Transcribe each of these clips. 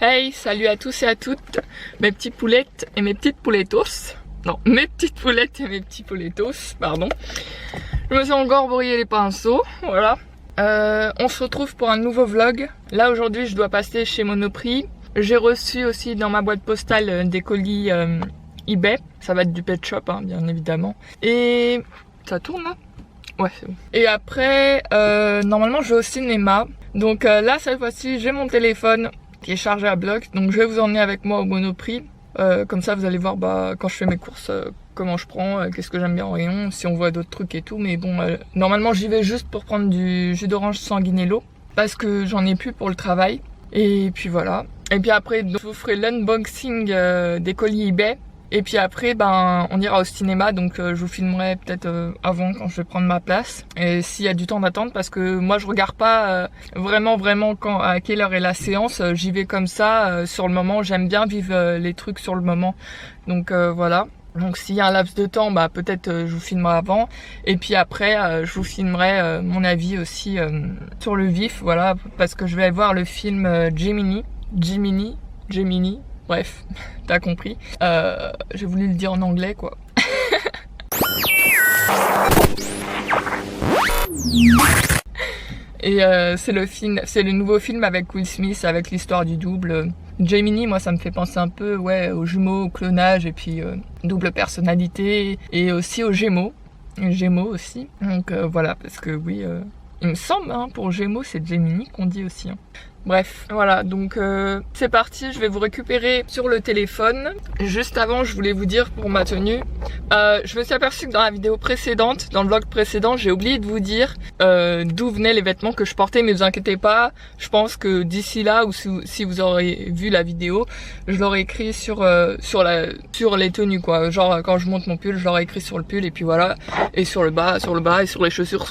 Hey, salut à tous et à toutes, mes petites poulettes et mes petites poulettos. Non, mes petites poulettes et mes petits poulettos, pardon. Je me suis encore brouillé les pinceaux, voilà. On se retrouve pour un nouveau vlog. Là aujourd'hui je dois passer chez Monoprix. J'ai reçu aussi dans ma boîte postale des colis eBay. Ça va être du pet shop hein, bien évidemment. Et ça tourne là? Ouais c'est bon. Et après normalement je vais au cinéma. Donc là cette fois-ci j'ai mon téléphone qui est chargé à bloc. Donc je vais vous emmener avec moi au Monoprix. Comme ça vous allez voir quand je fais mes courses comment je prends, qu'est-ce que j'aime bien en rayon, si on voit d'autres trucs et tout. Mais bon normalement j'y vais juste pour prendre du jus d'orange sanguinello parce que j'en ai plus pour le travail. Et puis voilà. Et puis après je vous ferai l'unboxing des colis eBay. Et puis après on ira au cinéma, donc je vous filmerai peut-être avant quand je vais prendre ma place. Et s'il y a du temps d'attente, parce que moi je regarde pas vraiment à quelle heure est la séance. J'y vais comme ça sur le moment. J'aime bien vivre les trucs sur le moment. Donc voilà. Donc s'il y a un laps de temps, peut-être je vous filmerai avant. Et puis après je vous filmerai mon avis aussi sur le vif, voilà, parce que je vais voir le film Gemini. Bref, t'as compris. J'ai voulu le dire en anglais quoi. Et c'est le nouveau film avec Will Smith, avec l'histoire du double. Gemini, moi ça me fait penser un peu aux jumeaux, au clonage et puis double personnalité et aussi aux Gémeaux. Gémeaux aussi. Donc voilà, parce que oui, il me semble hein, pour Gémeaux c'est Gemini qu'on dit aussi. Hein. Bref, voilà, donc c'est parti, je vais vous récupérer sur le téléphone. Juste avant, je voulais vous dire pour ma tenue, je me suis aperçue que dans la vidéo précédente, dans le vlog précédent, j'ai oublié de vous dire d'où venaient les vêtements que je portais, mais vous inquiétez pas, je pense que d'ici là, ou si vous aurez vu la vidéo, je l'aurai écrit sur les tenues quoi. Genre quand je monte mon pull, je l'aurai écrit sur le pull et puis voilà, et sur le bas et sur les chaussures.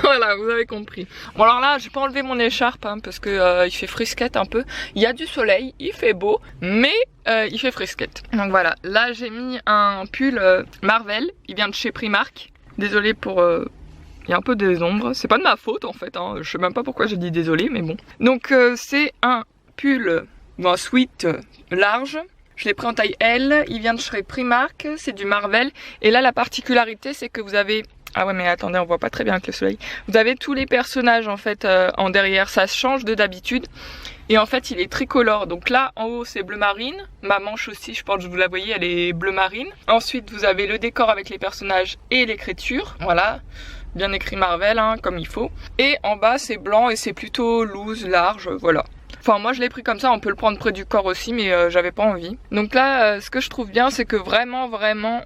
Voilà, vous avez compris. Bon alors là, j'ai pas enlevé mon écharpe hein, parce que il fait frisquette un peu. Il y a du soleil, il fait beau, mais il fait frisquette. Donc voilà, là j'ai mis un pull Marvel, il vient de chez Primark. Désolée pour... il y a un peu des ombres, c'est pas de ma faute en fait, hein. Je sais même pas pourquoi j'ai dit désolé, mais bon. Donc c'est un pull, un sweat large. Je l'ai pris en taille L, il vient de chez Primark, c'est du Marvel. Et là la particularité c'est que vous avez... Ah ouais mais attendez, on voit pas très bien avec le soleil. Vous avez tous les personnages en fait en derrière, ça change de d'habitude. Et en fait il est tricolore, donc là en haut c'est bleu marine. Ma manche aussi, je pense que vous la voyez, elle est bleu marine. Ensuite vous avez le décor avec les personnages et l'écriture, voilà. Bien écrit Marvel hein, comme il faut. Et en bas c'est blanc et c'est plutôt loose, large, voilà. Enfin moi je l'ai pris comme ça, on peut le prendre près du corps aussi mais j'avais pas envie. Donc là ce que je trouve bien c'est que vraiment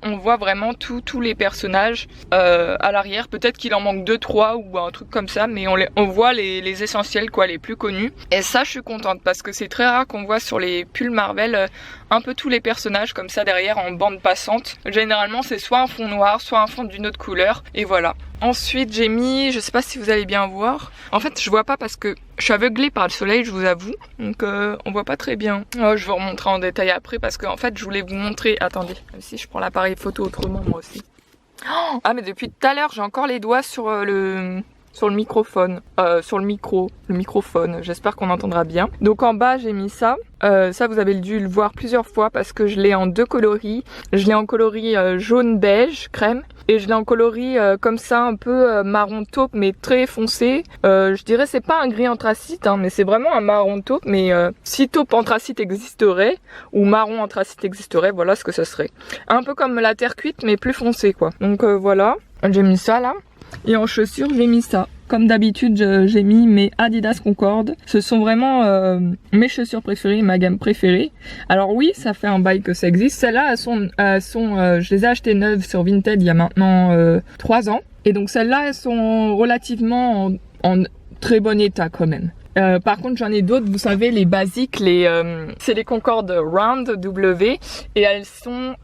on voit vraiment tous les personnages à l'arrière. Peut-être qu'il en manque 2-3 ou un truc comme ça, mais on voit les essentiels quoi, les plus connus. Et ça je suis contente parce que c'est très rare qu'on voit sur les pulls Marvel un peu tous les personnages comme ça derrière en bande passante. Généralement c'est soit un fond noir, soit un fond d'une autre couleur et voilà. Ensuite j'ai mis, je sais pas si vous allez bien voir, en fait je vois pas parce que je suis aveuglée par le soleil je vous avoue, donc on voit pas très bien. Je vais vous remontrer en détail après parce que en fait je voulais vous montrer, attendez, si je prends l'appareil photo autrement moi aussi. Oh ah mais depuis tout à l'heure j'ai encore les doigts sur le microphone, sur le microphone, j'espère qu'on entendra bien. Donc en bas j'ai mis ça, ça vous avez dû le voir plusieurs fois parce que je l'ai en deux coloris. Je l'ai en coloris jaune beige crème et je l'ai en coloris comme ça un peu marron taupe mais très foncé. Je dirais c'est pas un gris anthracite hein, mais c'est vraiment un marron taupe, mais si taupe anthracite existerait ou marron anthracite existerait, voilà ce que ce serait. Un peu comme la terre cuite mais plus foncé quoi. Donc voilà, j'ai mis ça là. Et en chaussures j'ai mis ça. Comme d'habitude j'ai mis mes Adidas Concorde. Ce sont vraiment mes chaussures préférées, ma gamme préférée. Alors oui ça fait un bail que ça existe. Celles-là je les ai achetées neuves sur Vinted il y a maintenant 3 ans. Et donc celles-là elles sont relativement en très bon état quand même. Par contre j'en ai d'autres, vous savez les basiques, c'est les Concorde Round W et elles sont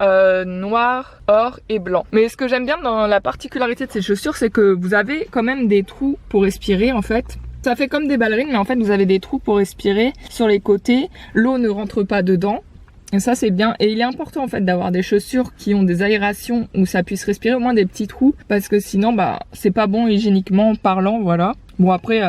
noires, or et blanc. Mais ce que j'aime bien dans la particularité de ces chaussures c'est que vous avez quand même des trous pour respirer en fait. Ça fait comme des ballerines mais en fait vous avez des trous pour respirer sur les côtés, l'eau ne rentre pas dedans. Et ça c'est bien, et il est important en fait d'avoir des chaussures qui ont des aérations où ça puisse respirer au moins des petits trous parce que sinon c'est pas bon hygiéniquement parlant, voilà. Bon après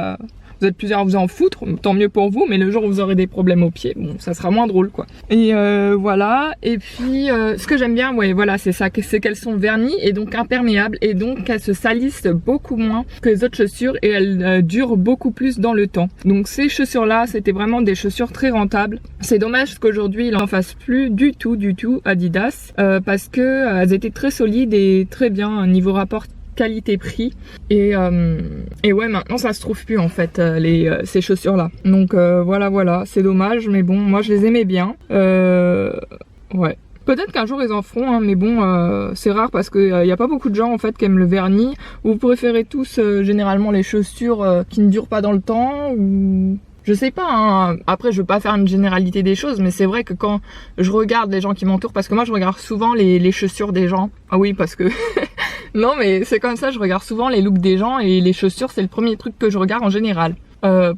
vous êtes plusieurs à vous en foutre, tant mieux pour vous, mais le jour où vous aurez des problèmes aux pieds, bon, ça sera moins drôle, quoi. Et voilà, et puis ce que j'aime bien, ouais, voilà, c'est ça, c'est qu'elles sont vernies et donc imperméables, et donc elles se salissent beaucoup moins que les autres chaussures, et elles durent beaucoup plus dans le temps. Donc ces chaussures-là, c'était vraiment des chaussures très rentables. C'est dommage qu'aujourd'hui, il n'en fasse plus du tout Adidas, parce que elles étaient très solides et très bien niveau rapport qualité-prix, et ouais, maintenant ça se trouve plus en fait, ces chaussures là, donc voilà, c'est dommage, mais bon, moi je les aimais bien, ouais. Peut-être qu'un jour ils en feront, hein, mais bon, c'est rare parce qu'il n'y a pas beaucoup de gens en fait qui aiment le vernis. Vous préférez tous généralement les chaussures qui ne durent pas dans le temps, ou je sais pas, hein. Après je veux pas faire une généralité des choses, mais c'est vrai que quand je regarde les gens qui m'entourent, parce que moi je regarde souvent les chaussures des gens, ah oui, parce que non mais c'est comme ça, je regarde souvent les looks des gens, et les chaussures c'est le premier truc que je regarde en général.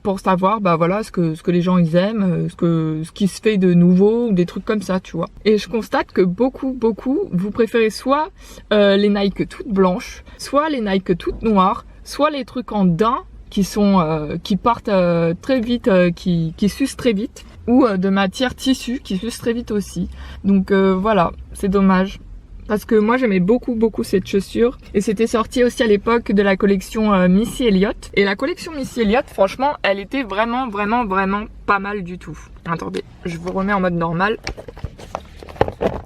Pour savoir bah voilà ce que les gens ils aiment, ce qui se fait de nouveau, ou des trucs comme ça, tu vois. Et je constate que beaucoup vous préférez soit les Nike toutes blanches, soit les Nike toutes noires, soit les trucs en daim qui partent très vite, qui s'usent très vite, ou de matière tissu qui s'usent très vite aussi. Donc voilà, c'est dommage. Parce que moi j'aimais beaucoup cette chaussure, et c'était sorti aussi à l'époque de la collection Missy Elliott, et la collection Missy Elliott, franchement elle était vraiment pas mal du tout. Attendez, je vous remets en mode normal.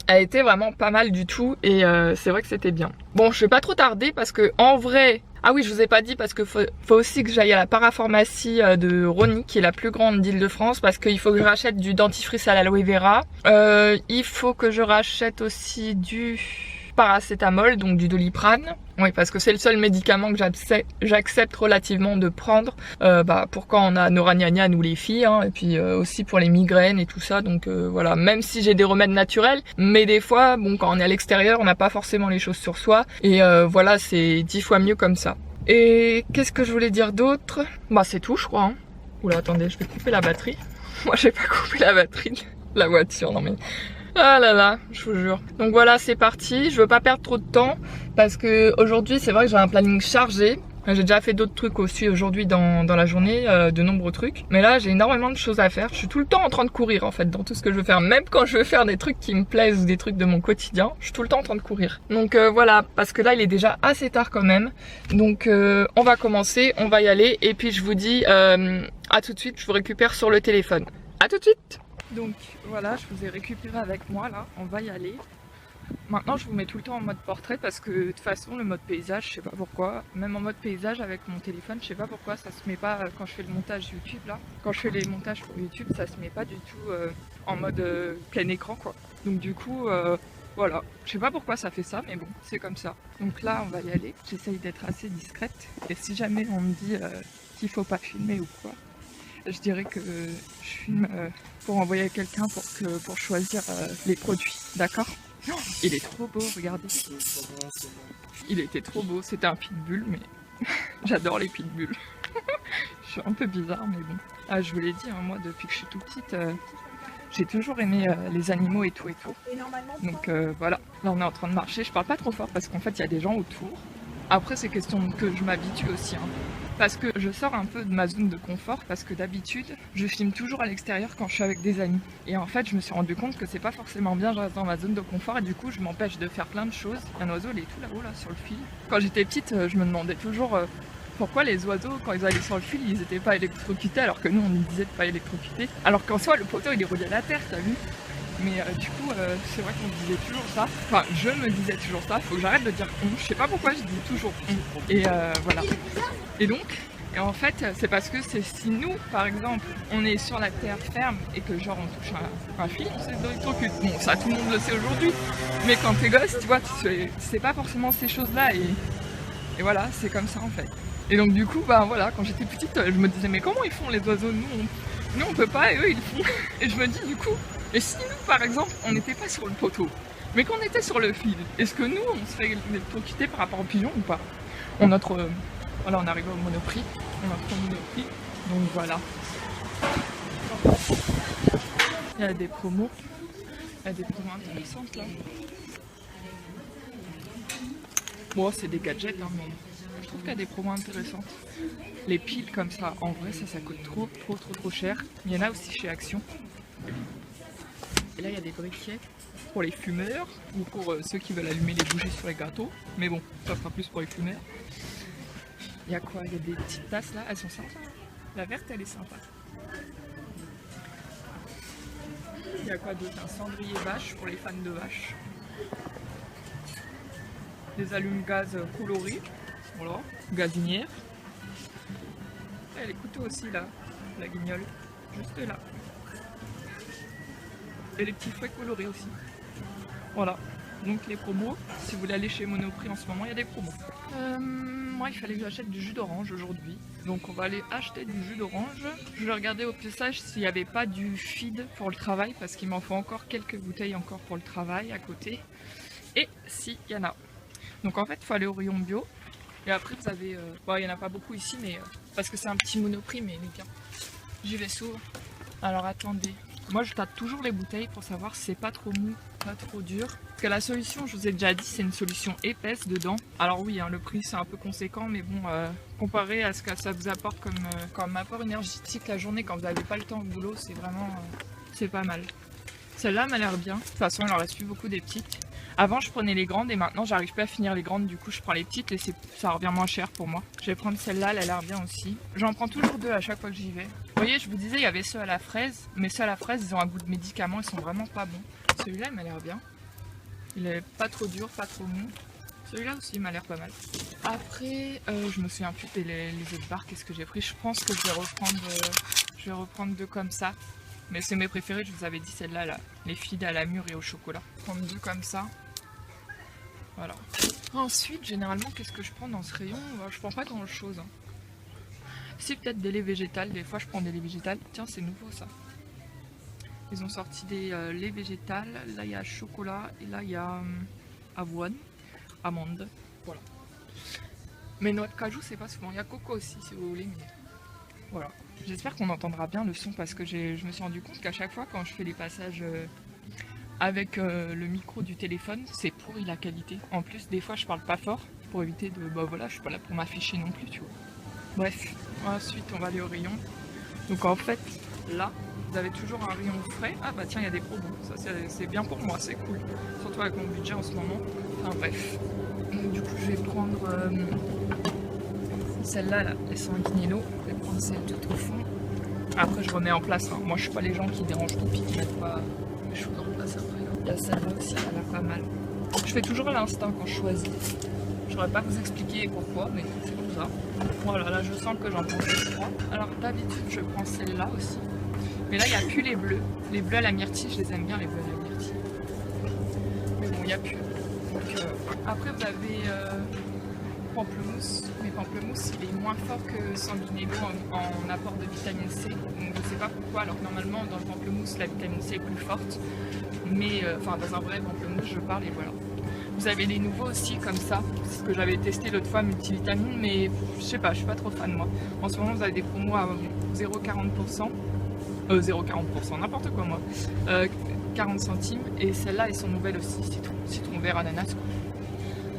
Elle était vraiment pas mal du tout, et c'est vrai que c'était bien. Bon, je vais pas trop tarder parce que en vrai, ah oui, je vous ai pas dit parce que faut aussi que j'aille à la parapharmacie de Rosny, qui est la plus grande d'Île-de-France, parce qu'il faut que je rachète du dentifrice à l'aloe vera. Il faut que je rachète aussi du paracétamol, donc du Doliprane. Oui, parce que c'est le seul médicament que j'accepte relativement de prendre pour quand on a nos ragnagnas, nous les filles, hein, et puis aussi pour les migraines et tout ça. Donc voilà, même si j'ai des remèdes naturels, mais des fois, bon, quand on est à l'extérieur, on n'a pas forcément les choses sur soi, et voilà, c'est 10 fois mieux comme ça. Et qu'est-ce que je voulais dire d'autre? Bah c'est tout, je crois. Hein. Oula, attendez, je vais couper la batterie. Moi, j'ai pas coupé la batterie de la voiture, non mais... Ah là là, je vous jure. Donc voilà, c'est parti. Je veux pas perdre trop de temps parce que aujourd'hui, c'est vrai que j'ai un planning chargé. J'ai déjà fait d'autres trucs aussi aujourd'hui dans la journée, de nombreux trucs. Mais là, j'ai énormément de choses à faire. Je suis tout le temps en train de courir en fait dans tout ce que je veux faire. Même quand je veux faire des trucs qui me plaisent ou des trucs de mon quotidien, je suis tout le temps en train de courir. Donc voilà, parce que là, il est déjà assez tard quand même. Donc on va commencer, on va y aller. Et puis je vous dis à tout de suite, je vous récupère sur le téléphone. À tout de suite. Donc voilà, je vous ai récupéré avec moi là, on va y aller. Maintenant je vous mets tout le temps en mode portrait parce que de toute façon le mode paysage, je sais pas pourquoi, même en mode paysage avec mon téléphone, je sais pas pourquoi ça se met pas quand je fais le montage YouTube là. Quand je fais les montages pour YouTube, ça se met pas du tout en mode plein écran quoi. Donc du coup voilà, je sais pas pourquoi ça fait ça, mais bon, c'est comme ça. Donc là on va y aller, j'essaye d'être assez discrète, et si jamais on me dit qu'il faut pas filmer ou quoi, je dirais que je filme pour envoyer à quelqu'un pour choisir les produits, d'accord? Oh, il est trop beau, regardez. Il était trop beau, c'était un pitbull, mais j'adore les pitbulls. Je suis un peu bizarre, mais bon. Ah, je vous l'ai dit, hein, moi depuis que je suis toute petite, j'ai toujours aimé les animaux et tout. Donc voilà, là on est en train de marcher, je parle pas trop fort parce qu'en fait il y a des gens autour. Après c'est question que je m'habitue aussi, hein. Parce que je sors un peu de ma zone de confort, parce que d'habitude je filme toujours à l'extérieur quand je suis avec des amis. Et en fait je me suis rendu compte que c'est pas forcément bien, je reste dans ma zone de confort, et du coup je m'empêche de faire plein de choses. Il y a un oiseau, il est tout là-haut là sur le fil. Quand j'étais petite, je me demandais toujours pourquoi les oiseaux, quand ils allaient sur le fil, ils étaient pas électrocutés, alors que nous on nous disait de pas électrocuter. Alors qu'en soi le poteau il est relié à la terre, t'as vu? Mais du coup, c'est vrai qu'on disait toujours ça. Enfin, je me disais toujours ça. Faut que j'arrête de dire on. Je sais pas pourquoi je dis toujours on. Et voilà. Et donc, en fait, c'est parce que si nous, par exemple, on est sur la terre ferme et que genre on touche un fil, on s'électrocute. Bon, ça tout le monde le sait aujourd'hui. Mais quand t'es gosse, tu vois, tu sais pas forcément ces choses-là. Et voilà, c'est comme ça en fait. Et donc du coup, bah voilà, quand j'étais petite, je me disais mais comment ils font les oiseaux? Nous on peut pas et eux ils font. Et je me dis du coup. Et si nous, par exemple, on n'était pas sur le poteau, mais qu'on était sur le fil, est-ce que nous, on serait électrocutés par rapport aux pigeons ou pas? Voilà, on arrive au Monoprix, donc voilà. Il y a des promos, intéressantes là. Bon, c'est des gadgets, hein, mais Je trouve qu'il y a des promos intéressantes. Les piles comme ça, en vrai ça coûte trop cher. Il y en a aussi chez Action. Et là il y a des briquets pour les fumeurs ou pour ceux qui veulent allumer les bougies sur les gâteaux. Mais bon, ça sera plus pour les fumeurs. Il y a quoi? Il y a des petites tasses là, elles sont sympas. La verte elle est sympa. Il y a quoi d'autre? Un cendrier vache pour les fans de vaches. Des allumes-gaz colorés. Voilà, gazinière. Et les couteaux aussi là, la guignole, juste là. Et les petits fouets colorés aussi. Voilà, donc les promos, si vous voulez aller chez Monoprix en ce moment, il y a des promos. Moi il fallait que j'achète du jus d'orange aujourd'hui. Donc on va aller acheter du jus d'orange. Je vais regarder au passage s'il n'y avait pas du feed pour le travail, parce qu'il m'en faut encore quelques bouteilles encore pour le travail à côté. Et s'il y en a. Donc en fait il faut aller au rayon bio. Et après vous avez, bon il n'y en a pas beaucoup ici, mais parce que c'est un petit Monoprix, mais il est bien. J'y vais souvent. Alors attendez, moi je tâte toujours les bouteilles pour savoir si c'est pas trop mou, pas trop dur. Parce que la solution, je vous ai déjà dit, c'est une solution épaisse dedans. Alors oui, hein, le prix c'est un peu conséquent, mais bon, comparé à ce que ça vous apporte comme apport énergétique la journée quand vous n'avez pas le temps au boulot, c'est vraiment, c'est pas mal. Celle-là m'a l'air bien. De toute façon, il en reste plus beaucoup des petites. Avant, je prenais les grandes et maintenant, j'arrive pas à finir les grandes. Du coup, je prends les petites et ça revient moins cher pour moi. Je vais prendre celle-là, elle a l'air bien aussi. J'en prends toujours deux à chaque fois que j'y vais. Vous voyez, je vous disais, il y avait ceux à la fraise. Mais ceux à la fraise, ils ont un goût de médicament, ils sont vraiment pas bons. Celui-là, il m'a l'air bien. Il est pas trop dur, pas trop mou. Celui-là aussi, il m'a l'air pas mal. Après, je me souviens plus les autres barres, qu'est-ce que j'ai pris. Je pense que je vais reprendre deux comme ça. Mais c'est mes préférés, je vous avais dit celle-là, là, les feeds à la mûre et au chocolat. Prendre deux comme ça. Voilà. Ensuite, généralement, qu'est-ce que je prends dans ce rayon? Je prends pas grand-chose. Hein. Si, peut-être des laits végétales. Des fois, je prends des laits végétales. Tiens, c'est nouveau, ça. Ils ont sorti des laits végétales. Là, il y a chocolat. Et là, il y a avoine, amande. Voilà. Mais noix de cajou, c'est pas souvent. Il y a coco aussi, si vous voulez. Mais... Voilà. J'espère qu'on entendra bien le son parce que je me suis rendu compte qu'à chaque fois quand je fais les passages avec le micro du téléphone, c'est pourri la qualité. En plus, des fois, je parle pas fort pour éviter de... Bah voilà, je suis pas là pour m'afficher non plus, tu vois. Bref, ensuite, on va aller au rayon. Donc en fait, là, vous avez toujours un rayon frais. Ah bah tiens, il y a des promos. Ça, c'est bien pour moi, c'est cool. Surtout avec mon budget en ce moment. Enfin bref. Donc, du coup, je vais prendre... celle-là, là, les sanguinello, je vais prendre celle tout au fond. Après, je remets en place. Hein. Moi, je suis pas les gens qui dérangent tout et qui mettent pas les choses en place après. Il y a celle-là aussi, elle a l'air pas mal. Je fais toujours à l'instinct quand je choisis. Je saurais pas vous expliquer pourquoi, mais c'est comme ça. Voilà, là, je sens que j'en prends 3. Alors, d'habitude, je prends celle-là aussi. Mais là, il n'y a plus les bleus. Les bleus à la myrtille, je les aime bien, les bleus à la myrtille. Mais bon, il n'y a plus. Donc, après, vous avez... pamplemousse, mais pamplemousse il est moins fort que sanguinello en apport de vitamine C, donc je sais pas pourquoi, alors que normalement dans le pamplemousse la vitamine C est plus forte, mais enfin dans un vrai pamplemousse je parle et voilà. Vous avez les nouveaux aussi comme ça, ce que j'avais testé l'autre fois, multivitamine, mais je sais pas, je suis pas trop fan moi. En ce moment vous avez des promos à 0,40%, 0,40%, n'importe quoi moi, 40 centimes, et celles-là elles sont nouvelles aussi, citron vert, ananas.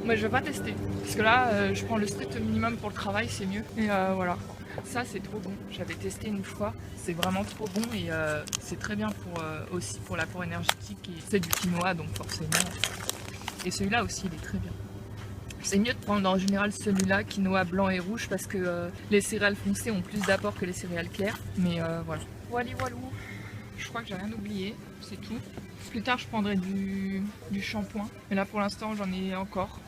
Mais je vais pas tester, parce que là je prends le strict minimum pour le travail, c'est mieux. Et voilà, ça c'est trop bon, j'avais testé une fois, c'est vraiment trop bon et c'est très bien pour, aussi pour l'apport énergétique, et c'est du quinoa donc forcément. Et celui-là aussi il est très bien. C'est mieux de prendre en général celui-là, quinoa blanc et rouge, parce que les céréales foncées ont plus d'apport que les céréales claires, mais voilà. Walou, je crois que j'ai rien oublié, c'est tout. Plus tard je prendrai du shampoing, mais là pour l'instant j'en ai encore.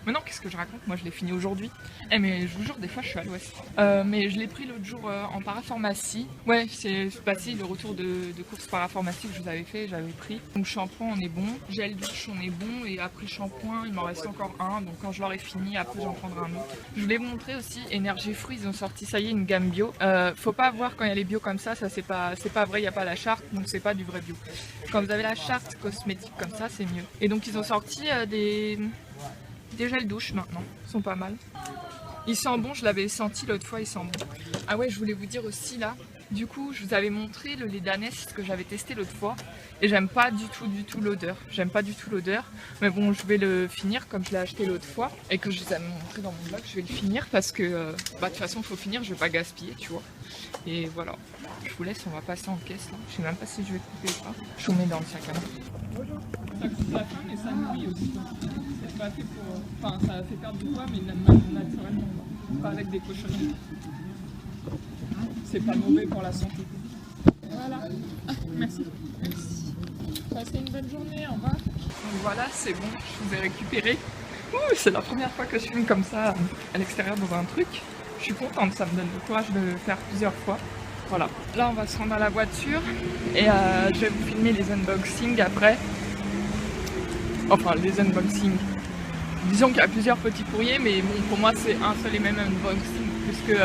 Mais non, qu'est-ce que je raconte? Moi je l'ai fini aujourd'hui. Eh mais je vous jure, des fois je suis à l'ouest. Mais je l'ai pris l'autre jour en parapharmacie. Ouais, c'est passé le retour de course parapharmacie que je vous avais fait, j'avais pris. Donc shampoing on est bon, gel douche on est bon, et après shampoing il m'en reste encore un. Donc quand je l'aurai fini, après j'en prendrai un autre. Je voulais vous montrer aussi, Énergie Fruits, ils ont sorti, ça y est, une gamme bio. Faut pas voir quand il y a les bio comme ça c'est pas vrai, il n'y a pas la charte, donc c'est pas du vrai bio. Quand vous avez la charte cosmétique comme ça, c'est mieux. Et donc ils ont sorti des gels douche maintenant, ils sont pas mal. Ils sentent bon, je l'avais senti l'autre fois, ils sentent bon. Ah ouais, je voulais vous dire aussi là, Du coup, je vous avais montré le lait d'ânesse que j'avais testé l'autre fois et j'aime pas du tout l'odeur. J'aime pas du tout l'odeur, mais bon, je vais le finir comme je l'ai acheté l'autre fois et que je vous avais montré dans mon blog. Je vais le finir parce que de toute façon, il faut finir, je vais pas gaspiller, tu vois. Et voilà, je vous laisse, on va passer en caisse là. Je sais même pas si je vais couper ou pas. Je vous mets dans le sac à main. Bonjour. Ça coupe la faim, mais ça nourrit aussi. C'est pas fait pour. Enfin, ça fait perdre du poids, mais naturellement, pas avec des cochonneries. C'est pas mauvais pour la santé. Voilà. Ah, merci. Merci. Passez une bonne journée, au revoir. Donc voilà, c'est bon, je vous ai récupéré. C'est la première fois que je filme comme ça à l'extérieur dans un truc. Je suis contente, ça me donne le courage de le faire plusieurs fois. Voilà. Là, on va se rendre à la voiture et je vais vous filmer les unboxings après. Enfin, les unboxings. Disons qu'il y a plusieurs petits courriers, mais bon, pour moi, c'est un seul et même unboxing puisque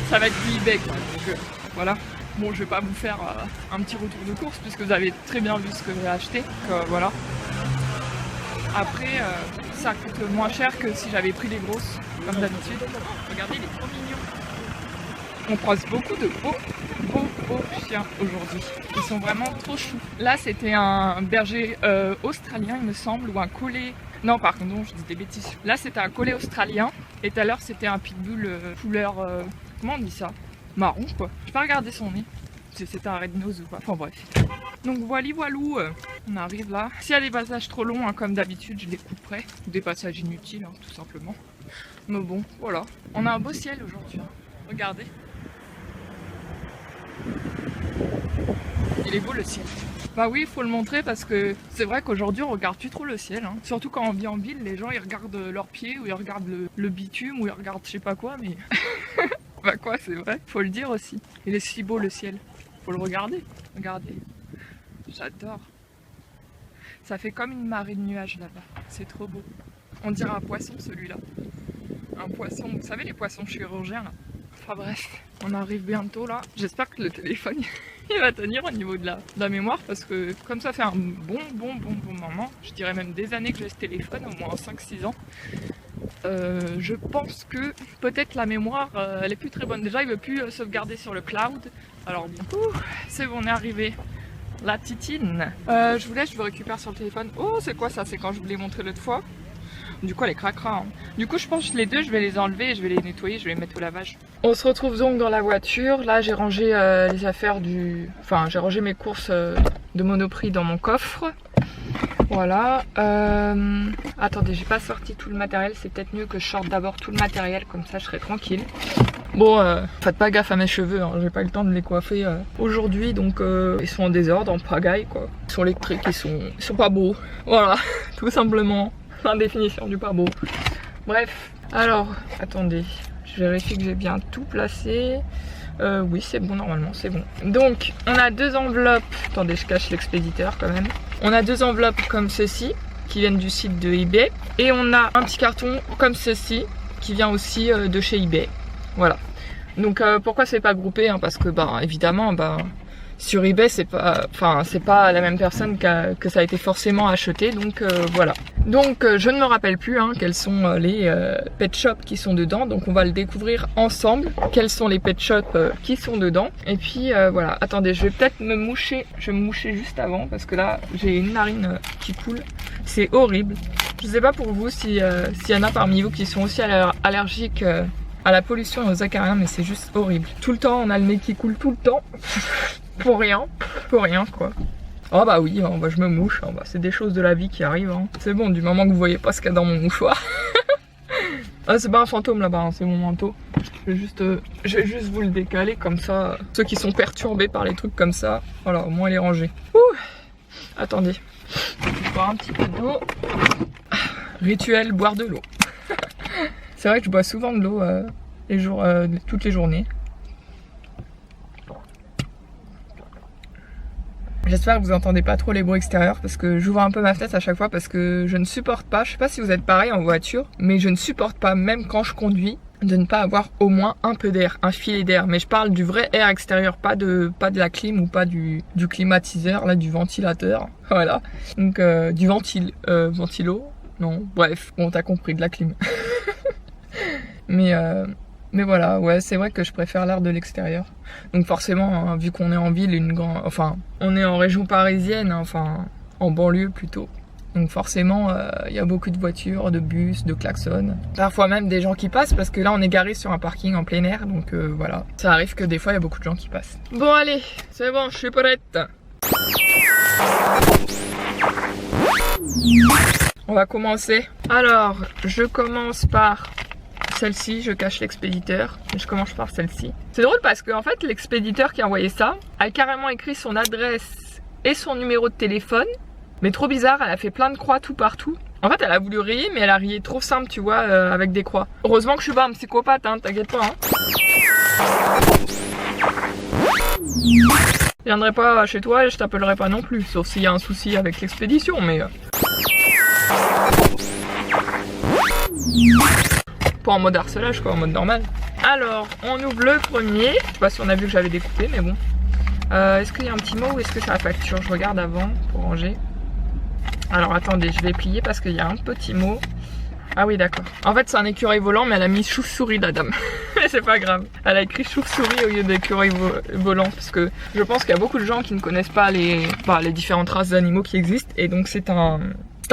ça va être du eBay quoi. Donc voilà. Bon, je vais pas vous faire un petit retour de course puisque vous avez très bien vu ce que j'ai acheté. Donc, voilà. Après, ça coûte moins cher que si j'avais pris les grosses, comme d'habitude. Regardez, il est trop mignon. On croise beaucoup de beaux chiens aujourd'hui. Ils sont vraiment trop choux. Là, c'était un berger australien, il me semble, ou un collet. Non, pardon, je dis des bêtises. Là, c'était un collet australien. Et tout à l'heure, c'était un pitbull couleur. Comment on dit ça? Marron, quoi. Je vais pas regarder son nez. C'était un red nose ou quoi. Enfin, bref. Donc, voilou, on arrive là. S'il y a des passages trop longs, hein, comme d'habitude, je les couperai. Des passages inutiles, hein, tout simplement. Mais bon, voilà. On a un beau ciel aujourd'hui. Hein. Regardez. Il est beau le ciel. Bah oui, il faut le montrer parce que c'est vrai qu'aujourd'hui on regarde plus trop le ciel. Hein. Surtout quand on vit en ville, les gens ils regardent leurs pieds ou ils regardent le bitume ou ils regardent je sais pas quoi, mais bah quoi, c'est vrai, faut le dire aussi. Il est si beau le ciel, faut le regarder. Regardez, j'adore. Ça fait comme une marée de nuages là-bas, c'est trop beau. On dirait un poisson celui-là. Un poisson, vous savez les poissons chirurgiens là. Enfin bref, on arrive bientôt là. J'espère que le téléphone il va tenir au niveau de la mémoire parce que comme ça fait un bon moment, je dirais même des années que j'ai ce téléphone, au moins 5-6 ans. Je pense que peut-être la mémoire elle est plus très bonne. Déjà il veut plus sauvegarder sur le cloud. Alors bon, c'est bon, on est arrivé. La titine. Je vous laisse, je vous récupère sur le téléphone. Oh c'est quoi ça? C'est quand je vous l'ai montré l'autre fois. Du coup elle est cracra. Hein. Du coup je pense que les deux je vais les enlever et je vais les nettoyer, je vais les mettre au lavage. On se retrouve donc dans la voiture. Là j'ai rangé les affaires du... Enfin j'ai rangé mes courses de Monoprix dans mon coffre. Voilà. Attendez, j'ai pas sorti tout le matériel. C'est peut-être mieux que je sorte d'abord tout le matériel, comme ça je serai tranquille. Bon, faites pas gaffe à mes cheveux, hein. J'ai pas eu le temps de les coiffer aujourd'hui, donc ils sont en désordre, en pagaille quoi. Ils sont électriques, ils sont pas beaux. Voilà, tout simplement. Fin définition du pas beau. Bref, alors, attendez, je vérifie que j'ai bien tout placé. Oui, c'est bon, normalement, c'est bon. Donc, on a deux enveloppes. Attendez, je cache l'expéditeur quand même. On a deux enveloppes comme ceci, qui viennent du site de eBay. Et on a un petit carton comme ceci, qui vient aussi de chez eBay. Voilà. Donc, pourquoi c'est pas groupé hein, parce que, bah, évidemment, bah, sur eBay, c'est pas la même personne que ça a été forcément acheté. Donc, voilà. Donc, je ne me rappelle plus hein, quels sont les pet shops qui sont dedans. Donc, on va le découvrir ensemble. Quels sont les pet shops qui sont dedans. Et puis, voilà. Attendez, je vais peut-être me moucher. Je vais me moucher juste avant parce que là, j'ai une narine qui coule. C'est horrible. Je sais pas pour vous s'il y en a parmi vous qui sont aussi allergiques à la pollution et aux acariens, mais c'est juste horrible. Tout le temps, on a le nez qui coule tout le temps. Pour rien quoi. Oh bah oui, hein, bah je me mouche, hein, bah c'est des choses de la vie qui arrivent. Hein. C'est bon, du moment que vous voyez pas ce qu'il y a dans mon mouchoir. Ah, c'est pas un fantôme là-bas, hein, c'est mon manteau. Je vais juste vous le décaler comme ça. Ceux qui sont perturbés par les trucs comme ça, voilà, au moins il est rangé. Ouh. Attendez, je vais boire un petit peu d'eau. Rituel, boire de l'eau. C'est vrai que je bois souvent de l'eau toutes les journées. J'espère que vous entendez pas trop les bruits extérieurs parce que j'ouvre un peu ma fenêtre à chaque fois parce que je ne supporte pas, je sais pas si vous êtes pareil en voiture, mais je ne supporte pas, même quand je conduis, de ne pas avoir au moins un peu d'air, un filet d'air. Mais je parle du vrai air extérieur, pas de la clim ou pas du climatiseur, là du ventilateur, voilà. Donc du ventilo, non, bref, bon t'as compris, de la clim. Mais Mais voilà, ouais, c'est vrai que je préfère l'air de l'extérieur. Donc forcément, hein, vu qu'on est en ville, enfin, on est en région parisienne, hein, enfin, en banlieue plutôt. Donc forcément, y a beaucoup de voitures, de bus, de klaxons. Parfois même des gens qui passent, parce que là, on est garé sur un parking en plein air. Donc voilà, ça arrive que des fois, il y a beaucoup de gens qui passent. Bon, allez, c'est bon, je suis prête. On va commencer. Alors, je commence par celle-ci, je cache l'expéditeur. Je commence par celle-ci. C'est drôle parce que en fait, l'expéditeur qui a envoyé ça a carrément écrit son adresse et son numéro de téléphone. Mais trop bizarre, elle a fait plein de croix tout partout. En fait, elle a voulu rayer, mais elle a rayé trop simple, tu vois, avec des croix. Heureusement que je suis pas un psychopathe, hein, t'inquiète pas. Hein. Je viendrai pas chez toi et je t'appellerai pas non plus, sauf s'il y a un souci avec l'expédition, mais... Pas en mode harcelage, quoi, en mode normal. Alors, on ouvre le premier. Je sais pas si on a vu que j'avais découpé, mais bon. Est-ce qu'il y a un petit mot ou est-ce que c'est la facture? Je regarde avant pour ranger. Alors, attendez, je vais plier parce qu'il y a un petit mot. Ah oui, d'accord. En fait, c'est un écureuil volant, mais elle a mis chauve-souris, la dame. Mais c'est pas grave. Elle a écrit chauve-souris au lieu d'écureuil volant. Parce que je pense qu'il y a beaucoup de gens qui ne connaissent pas les différentes races d'animaux qui existent. Et donc, c'est un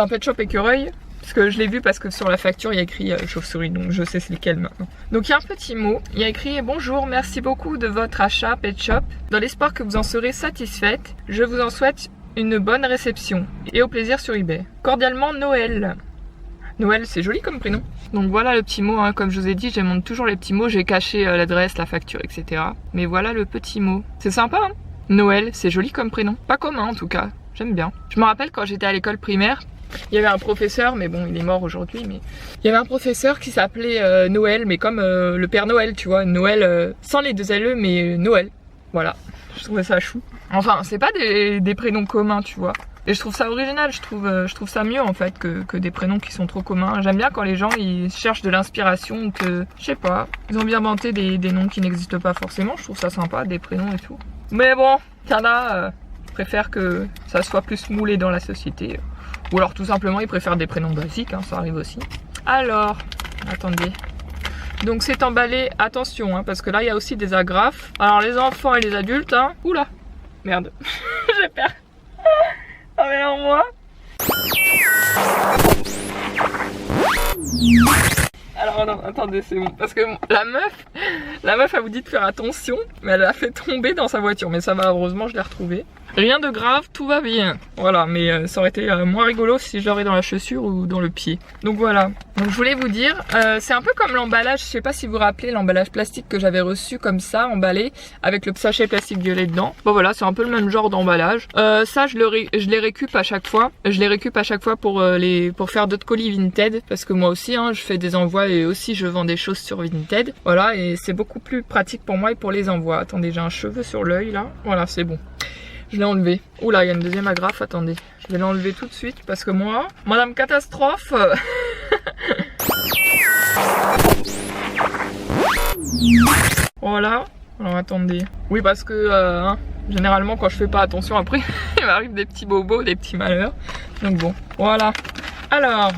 pet shop écureuil. Parce que je l'ai vu parce que sur la facture il y a écrit chauve-souris, donc je sais c'est lequel maintenant. Donc il y a un petit mot, il y a écrit « Bonjour, merci beaucoup de votre achat Pet Shop. Dans l'espoir que vous en serez satisfaite, je vous en souhaite une bonne réception et au plaisir sur eBay. Cordialement Noël. » Noël, c'est joli comme prénom. Donc voilà le petit mot, hein. Comme je vous ai dit, je montre toujours les petits mots, j'ai caché l'adresse, la facture, etc. Mais voilà le petit mot. C'est sympa, hein. Noël, c'est joli comme prénom. Pas commun en tout cas, j'aime bien. Je me rappelle quand j'étais à l'école primaire, il y avait un professeur, mais bon, il est mort aujourd'hui, mais il y avait un professeur qui s'appelait Noël, mais comme le Père Noël, tu vois, Noël sans les deux LE, mais Noël. Voilà, je trouvais ça chou. Enfin, c'est pas des prénoms communs, tu vois. Et je trouve ça original, je trouve ça mieux en fait que des prénoms qui sont trop communs. J'aime bien quand les gens ils cherchent de l'inspiration, que je sais pas, ils ont bien inventé des noms qui n'existent pas forcément. Je trouve ça sympa, des prénoms et tout. Mais bon, Kana préfère que ça soit plus moulé dans la société. Ou alors tout simplement ils préfèrent des prénoms basiques, hein, ça arrive aussi. Alors, attendez. Donc c'est emballé, attention, hein, parce que là il y a aussi des agrafes. Alors les enfants et les adultes, hein. Oula, merde, j'ai peur. Oh mais non, moi. Alors non, attendez, c'est bon. Parce que la meuf elle vous dit de faire attention, mais elle l'a fait tomber dans sa voiture. Mais ça va, heureusement je l'ai retrouvée. Rien de grave, tout va bien. Voilà, mais ça aurait été moins rigolo si je l'aurais dans la chaussure ou dans le pied. Donc voilà. Donc je voulais vous dire, c'est un peu comme l'emballage, je sais pas si vous vous rappelez l'emballage plastique que j'avais reçu comme ça, emballé, avec le sachet plastique violet dedans. Bon voilà, c'est un peu le même genre d'emballage. Ça je les récup à chaque fois. Je les récup à chaque fois pour faire d'autres colis Vinted. Parce que moi aussi, hein, je fais des envois et aussi je vends des choses sur Vinted. Voilà, et c'est beaucoup plus pratique pour moi et pour les envois. Attendez, j'ai un cheveu sur l'œil là. Voilà, c'est bon. Je l'ai enlevé. Oula, il y a une deuxième agrafe, attendez. Je vais l'enlever tout de suite parce que moi, Madame Catastrophe. Voilà. Alors attendez. Oui, parce que hein, généralement quand je fais pas attention après, il m'arrive des petits bobos, des petits malheurs. Donc bon, voilà. Alors,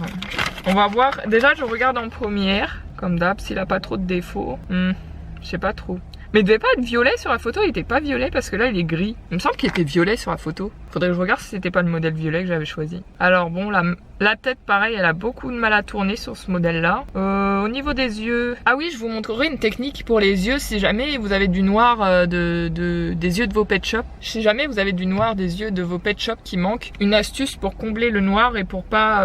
on va voir. Déjà, je regarde en première, comme d'hab, s'il a pas trop de défauts. Je sais pas trop. Mais il devait pas être violet sur la photo, il était pas violet parce que là il est gris. Il me semble qu'il était violet sur la photo. Faudrait que je regarde si c'était pas le modèle violet que j'avais choisi. Alors bon, la tête pareil, elle a beaucoup de mal à tourner sur ce modèle là. Au niveau des yeux... Ah oui, je vous montrerai une technique pour les yeux si jamais vous avez du noir des yeux de vos pet shops. Si jamais vous avez du noir des yeux de vos pet shops qui manquent. Une astuce pour combler le noir et pour pas...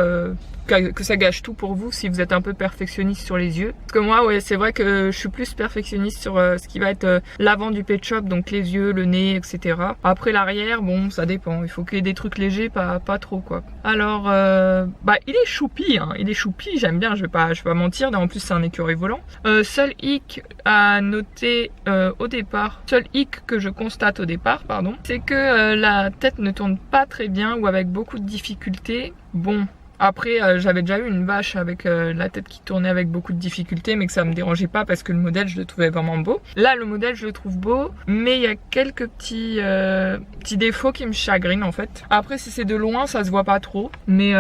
que ça gâche tout pour vous si vous êtes un peu perfectionniste sur les yeux. Parce que moi, ouais, c'est vrai que je suis plus perfectionniste sur ce qui va être l'avant du pet shop, donc les yeux, le nez, etc. Après l'arrière, bon, ça dépend. Il faut qu'il y ait des trucs légers, pas trop quoi. Alors, il est choupi, hein. Il est choupi, j'aime bien, je vais pas mentir. En plus, c'est un écureuil volant. Seul hic à noter au départ, seul hic que je constate au départ, pardon, c'est que la tête ne tourne pas très bien ou avec beaucoup de difficultés. Bon. Après j'avais déjà eu une vache avec la tête qui tournait avec beaucoup de difficultés, mais que ça me dérangeait pas parce que le modèle je le trouvais vraiment beau. Là le modèle je le trouve beau, mais il y a quelques petits défauts qui me chagrinent en fait. Après si c'est de loin ça se voit pas trop, mais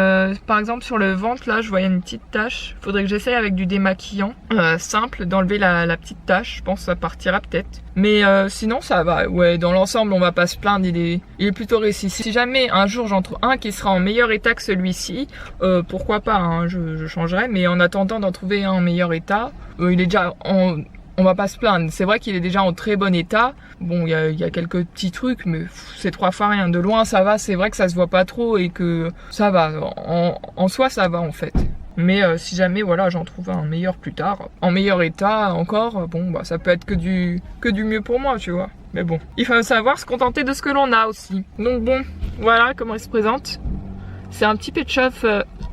par exemple sur le ventre là je voyais une petite tache. Faudrait que j'essaye avec du démaquillant simple d'enlever la petite tache. Je pense que ça partira peut-être. Mais sinon ça va, ouais, dans l'ensemble on va pas se plaindre, il est plutôt réussi. Si jamais un jour j'en trouve un qui sera en meilleur état que celui-ci, pourquoi pas, hein, je changerai, mais en attendant d'en trouver un en meilleur état, il est déjà on va pas se plaindre. C'est vrai qu'il est déjà en très bon état. Bon, il y a quelques petits trucs, mais c'est 3 fois rien. De loin ça va, c'est vrai que ça se voit pas trop et que ça va, en soi ça va en fait. Mais si jamais voilà j'en trouve un meilleur plus tard, en meilleur état encore, bon bah ça peut être que du mieux pour moi, tu vois. Mais bon, il faut savoir se contenter de ce que l'on a aussi. Donc bon, voilà comment il se présente. C'est un petit pet shop,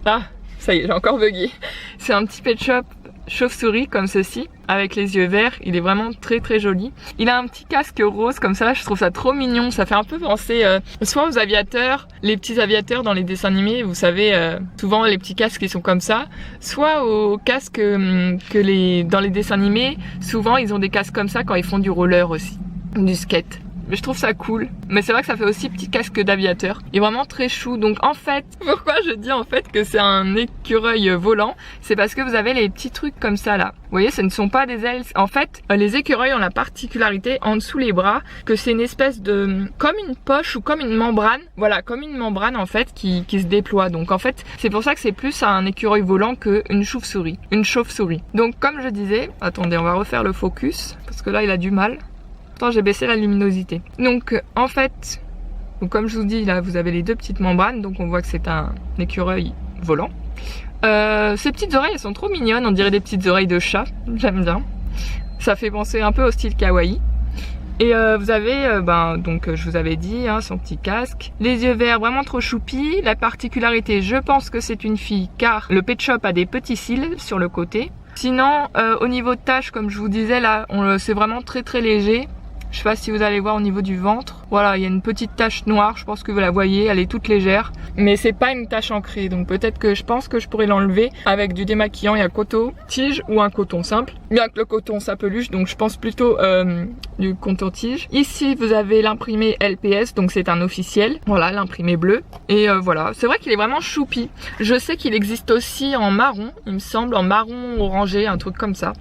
ah ça y est j'ai encore bugué. C'est un petit pet shop chauve-souris comme ceci, avec les yeux verts. Il est vraiment très très joli. Il a un petit casque rose comme ça, je trouve ça trop mignon. Ça fait un peu penser soit aux aviateurs, les petits aviateurs dans les dessins animés, vous savez, souvent les petits casques qui sont comme ça, soit aux casques dans les dessins animés, souvent ils ont des casques comme ça quand ils font du roller aussi, du skate. Mais je trouve ça cool. Mais c'est vrai que ça fait aussi petit casque d'aviateur. Il est vraiment très chou. Donc en fait, pourquoi je dis en fait que c'est un écureuil volant, c'est parce que vous avez les petits trucs comme ça là. Vous voyez, ce ne sont pas des ailes. En fait, les écureuils ont la particularité en dessous les bras que c'est une espèce de... comme une poche ou comme une membrane. Voilà, comme une membrane en fait qui se déploie. Donc en fait, c'est pour ça que c'est plus un écureuil volant qu'une chauve-souris. Une chauve-souris. Donc comme je disais... Attendez, on va refaire le focus. Parce que là, il a du mal. Pourtant j'ai baissé la luminosité. Donc en fait, comme je vous dis là, vous avez les deux petites membranes, donc on voit que c'est un écureuil volant. Ces petites oreilles elles sont trop mignonnes, on dirait des petites oreilles de chat, j'aime bien. Ça fait penser un peu au style kawaii. Et vous avez, donc je vous avais dit, hein, son petit casque. Les yeux verts vraiment trop choupis. La particularité, je pense que c'est une fille car le pet shop a des petits cils sur le côté. Sinon, au niveau de taches, comme je vous disais là, c'est vraiment très très léger. Je sais pas si vous allez voir au niveau du ventre. Voilà, il y a une petite tache noire, je pense que vous la voyez, elle est toute légère. Mais c'est pas une tache ancrée, donc peut-être que je pense que je pourrais l'enlever avec du démaquillant et un coton-tige ou un coton simple. Bien que le coton ça peluche, donc je pense plutôt du coton-tige. Ici vous avez l'imprimé LPS, donc c'est un officiel. Voilà, l'imprimé bleu. Et voilà, c'est vrai qu'il est vraiment choupi. Je sais qu'il existe aussi en marron, il me semble, en marron orangé, un truc comme ça.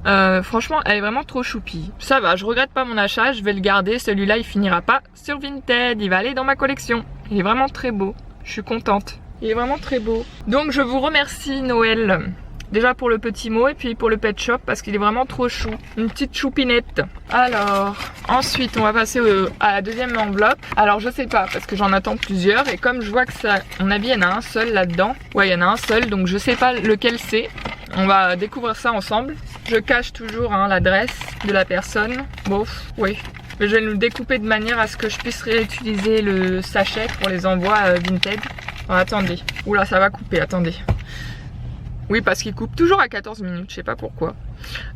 Franchement, elle est vraiment trop choupi. Ça va, je regrette pas mon achat, je vais le garder. Celui-là il finira pas sur Vinted, il va aller dans ma collection. Il est vraiment très beau, je suis contente. Il est vraiment très beau. Donc je vous remercie Noël. Déjà pour le petit mot et puis pour le pet shop parce qu'il est vraiment trop chou. Une petite choupinette. Alors, ensuite on va passer à la deuxième enveloppe. Alors je sais pas parce que j'en attends plusieurs et comme je vois que ça, à mon avis il y en a un seul là-dedans. Ouais, il y en a un seul donc je sais pas lequel c'est. On va découvrir ça ensemble. Je cache toujours hein, l'adresse de la personne. Bon, oui. Je vais le découper de manière à ce que je puisse réutiliser le sachet pour les envois Vinted. Alors, attendez. Oula, ça va couper, attendez. Oui, parce qu'il coupe toujours à 14 minutes, je sais pas pourquoi.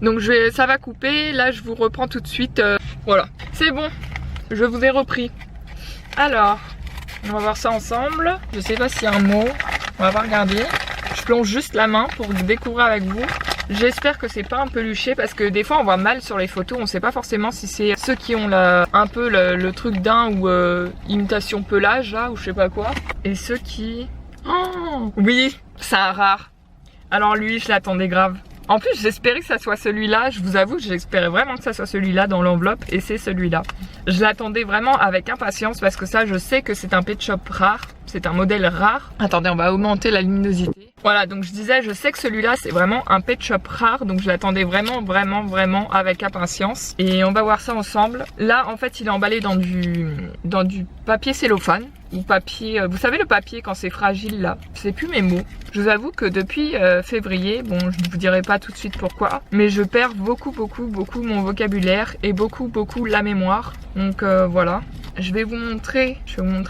Donc ça va couper, là je vous reprends tout de suite. Voilà, c'est bon, je vous ai repris. Alors, on va voir ça ensemble. Je sais pas s'il y a un mot, on va pas regarder. Je plonge juste la main pour découvrir avec vous. J'espère que c'est pas un peluché parce que des fois on voit mal sur les photos, on sait pas forcément si c'est ceux qui ont un peu le truc d'un ou imitation pelage là ou je sais pas quoi. Et ceux qui... Oh oui, c'est un rare. Alors lui, je l'attendais grave. En plus, j'espérais que ça soit celui-là. Je vous avoue, j'espérais vraiment que ça soit celui-là dans l'enveloppe. Et c'est celui-là. Je l'attendais vraiment avec impatience parce que ça, je sais que c'est un pet shop rare. C'est un modèle rare. Attendez, on va augmenter la luminosité. Voilà, donc je disais, je sais que celui-là, c'est vraiment un pet shop rare. Donc je l'attendais vraiment avec impatience. Et on va voir ça ensemble. Là, en fait, il est emballé dans du papier cellophane. Ou papier, vous savez le papier quand c'est fragile là, je sais plus mes mots. Je vous avoue que depuis février, bon je ne vous dirai pas tout de suite pourquoi, mais je perds beaucoup mon vocabulaire et beaucoup la mémoire. Donc voilà, je vais vous montrer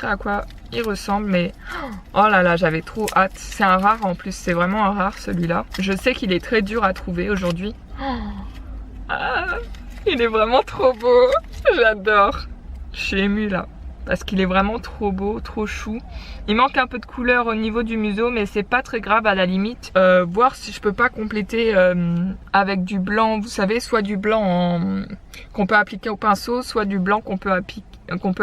à quoi il ressemble, mais oh là là, j'avais trop hâte. C'est un rare en plus, c'est vraiment un rare celui-là. Je sais qu'il est très dur à trouver aujourd'hui. Ah, il est vraiment trop beau, j'adore. Je suis émue là. parce qu'il est vraiment trop beau, trop chou. Il manque un peu de couleur au niveau du museau, mais c'est pas très grave à la limite. Voir si je peux pas compléter avec du blanc, vous savez, soit du blanc qu'on peut appliquer au pinceau, soit du blanc qu'on peut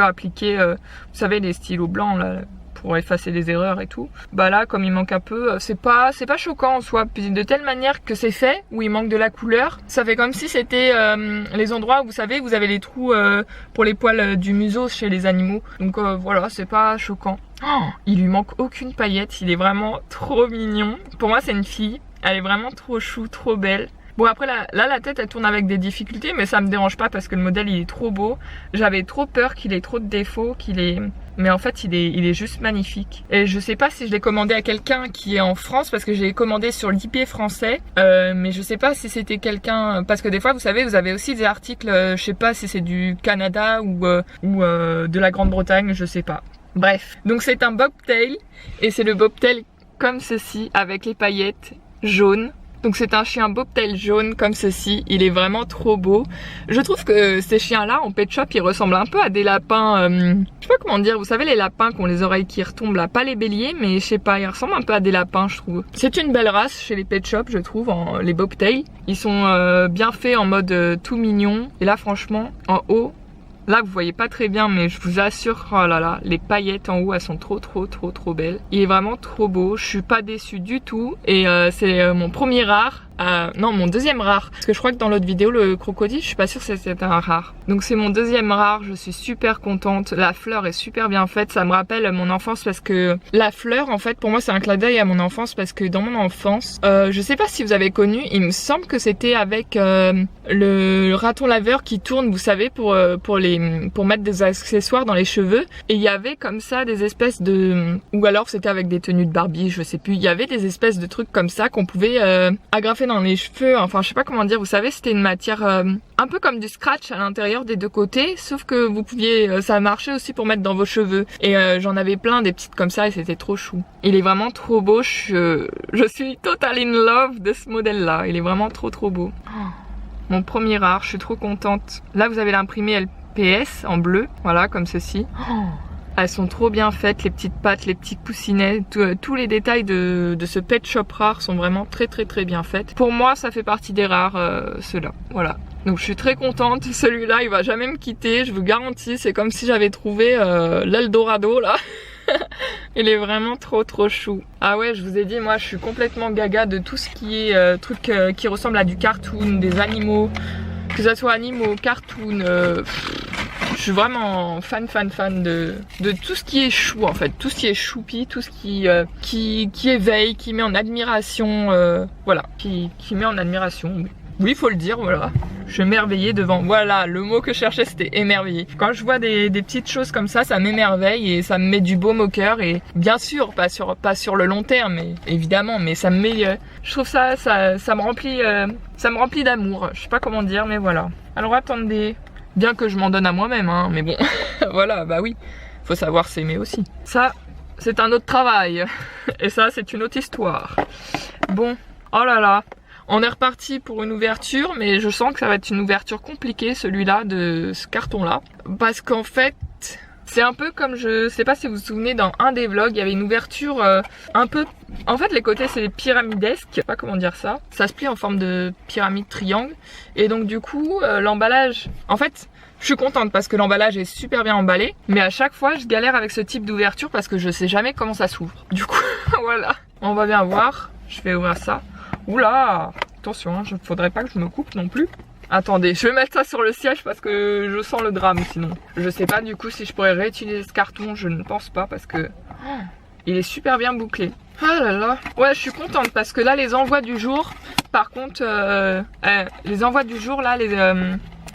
appliquer, vous savez, les stylos blancs là, pour effacer les erreurs et tout. Bah là, comme il manque un peu, c'est pas choquant en soi, puis de telle manière que c'est fait, où il manque de la couleur, ça fait comme si c'était les endroits où vous savez, vous avez les trous pour les poils du museau chez les animaux. Donc voilà, c'est pas choquant. Oh, il lui manque aucune paillette, il est vraiment trop mignon. Pour moi, c'est une fille, elle est vraiment trop chou, trop belle. Bon après là la tête elle tourne avec des difficultés, mais ça me dérange pas parce que le modèle il est trop beau. J'avais trop peur qu'il ait trop de défauts, mais en fait il est juste magnifique. Et je sais pas si je l'ai commandé à quelqu'un qui est en France, parce que j'ai commandé sur l'IP français, mais je sais pas si c'était quelqu'un, parce que des fois vous savez vous avez aussi des articles, je sais pas si c'est du Canada ou de la Grande-Bretagne, je sais pas. Bref, donc c'est un bobtail, et c'est le bobtail comme ceci avec les paillettes jaunes. Donc c'est un chien bobtail jaune comme ceci, il est vraiment trop beau. Je trouve que ces chiens-là en pet shop, ils ressemblent un peu à des lapins, je sais pas comment dire, vous savez les lapins qui ont les oreilles qui retombent là, pas les béliers, mais je sais pas, ils ressemblent un peu à des lapins je trouve. C'est une belle race chez les pet shops je trouve, les bobtails. Ils sont bien faits en mode tout mignon, et là franchement, en haut, là vous voyez pas très bien, mais je vous assure, oh là là, les paillettes en haut elles sont trop belles. Il est vraiment trop beau, je suis pas déçue du tout, et c'est mon premier rare. Non, mon deuxième rare, parce que je crois que dans l'autre vidéo le crocodile, je suis pas sûre que c'était un rare. Donc c'est mon deuxième rare, je suis super contente. La fleur est super bien faite, ça me rappelle mon enfance, parce que la fleur en fait pour moi c'est un clin d'œil à mon enfance, parce que dans mon enfance, je sais pas si vous avez connu, il me semble que c'était avec le raton laveur qui tourne, vous savez, pour mettre des accessoires dans les cheveux, et il y avait comme ça des espèces de, ou alors c'était avec des tenues de Barbie, je sais plus, il y avait des espèces de trucs comme ça qu'on pouvait agrafer dans les cheveux, enfin je sais pas comment dire, vous savez, c'était une matière un peu comme du scratch à l'intérieur des deux côtés, sauf que vous pouviez, ça marchait aussi pour mettre dans vos cheveux, et j'en avais plein des petites comme ça, et c'était trop chou. Il est vraiment trop beau, je suis total in love de ce modèle là, il est vraiment trop beau. Oh, mon premier rare, je suis trop contente. Là vous avez l'imprimé LPS en bleu, voilà comme ceci. Oh, elles sont trop bien faites, les petites pattes, les petits coussinets, tous les détails de ce pet shop rare sont vraiment très bien faits. Pour moi ça fait partie des rares, ceux-là, voilà. Donc je suis très contente, celui-là il va jamais me quitter, je vous garantis, c'est comme si j'avais trouvé l'Eldorado là. Il est vraiment trop chou. Ah ouais, je vous ai dit, moi je suis complètement gaga de tout ce qui est truc qui ressemble à du cartoon, des animaux, que ça soit animaux, cartoon, je suis vraiment fan de tout ce qui est chou en fait, tout ce qui est choupi, tout ce qui éveille, qui met en admiration, voilà, qui met en admiration, oui faut le dire, voilà. Je suis émerveillée devant, voilà, le mot que je cherchais c'était émerveillée. Quand je vois des petites choses comme ça m'émerveille et ça me met du baume au cœur, et bien sûr, pas sur le long terme, mais, évidemment, mais ça me met, je trouve ça me remplit d'amour, je sais pas comment dire, mais voilà. Alors attendez, bien que je m'en donne à moi-même, hein, mais bon, voilà, bah oui, faut savoir s'aimer aussi. Ça, c'est un autre travail, et ça, c'est une autre histoire. Bon, oh là là. On est reparti pour une ouverture, mais je sens que ça va être une ouverture compliquée, celui-là, de ce carton-là. Parce qu'en fait, c'est un peu comme, je sais pas si vous vous souvenez, dans un des vlogs, il y avait une ouverture un peu... En fait, les côtés, c'est pyramidesque, je sais pas comment dire ça. Ça se plie en forme de pyramide triangle. Et donc, du coup, l'emballage... En fait, je suis contente parce que l'emballage est super bien emballé. Mais à chaque fois, je galère avec ce type d'ouverture parce que je sais jamais comment ça s'ouvre. Du coup, voilà. On va bien voir. Je vais ouvrir ça. Oula, attention, hein, faudrait pas que je me coupe non plus. Attendez, je vais mettre ça sur le siège parce que je sens le drame sinon. Je sais pas du coup si je pourrais réutiliser ce carton, je ne pense pas parce que il est super bien bouclé. Ah là là, ouais, je suis contente parce que là les envois du jour, par contre, les envois du jour là,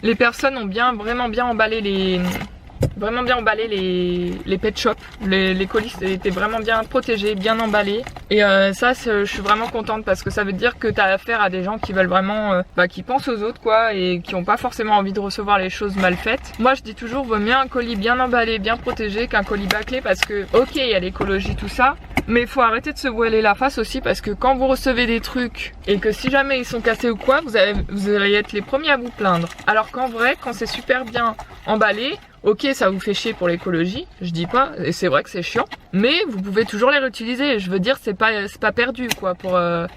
les personnes ont vraiment bien emballé les pet shops, les colis étaient vraiment bien protégés, bien emballés, et ça je suis vraiment contente parce que ça veut dire que tu as affaire à des gens qui veulent vraiment, qui pensent aux autres quoi, et qui n'ont pas forcément envie de recevoir les choses mal faites. Moi je dis toujours, vaut mieux un colis bien emballé, bien protégé qu'un colis bâclé, parce que ok, il y a l'écologie tout ça, mais il faut arrêter de se voiler la face aussi, parce que quand vous recevez des trucs et que si jamais ils sont cassés ou quoi, vous allez être les premiers à vous plaindre. Alors qu'en vrai, quand c'est super bien emballé, Ok, ça vous fait chier pour l'écologie, je dis pas, et c'est vrai que c'est chiant, mais vous pouvez toujours les réutiliser. Je veux dire, c'est pas perdu quoi.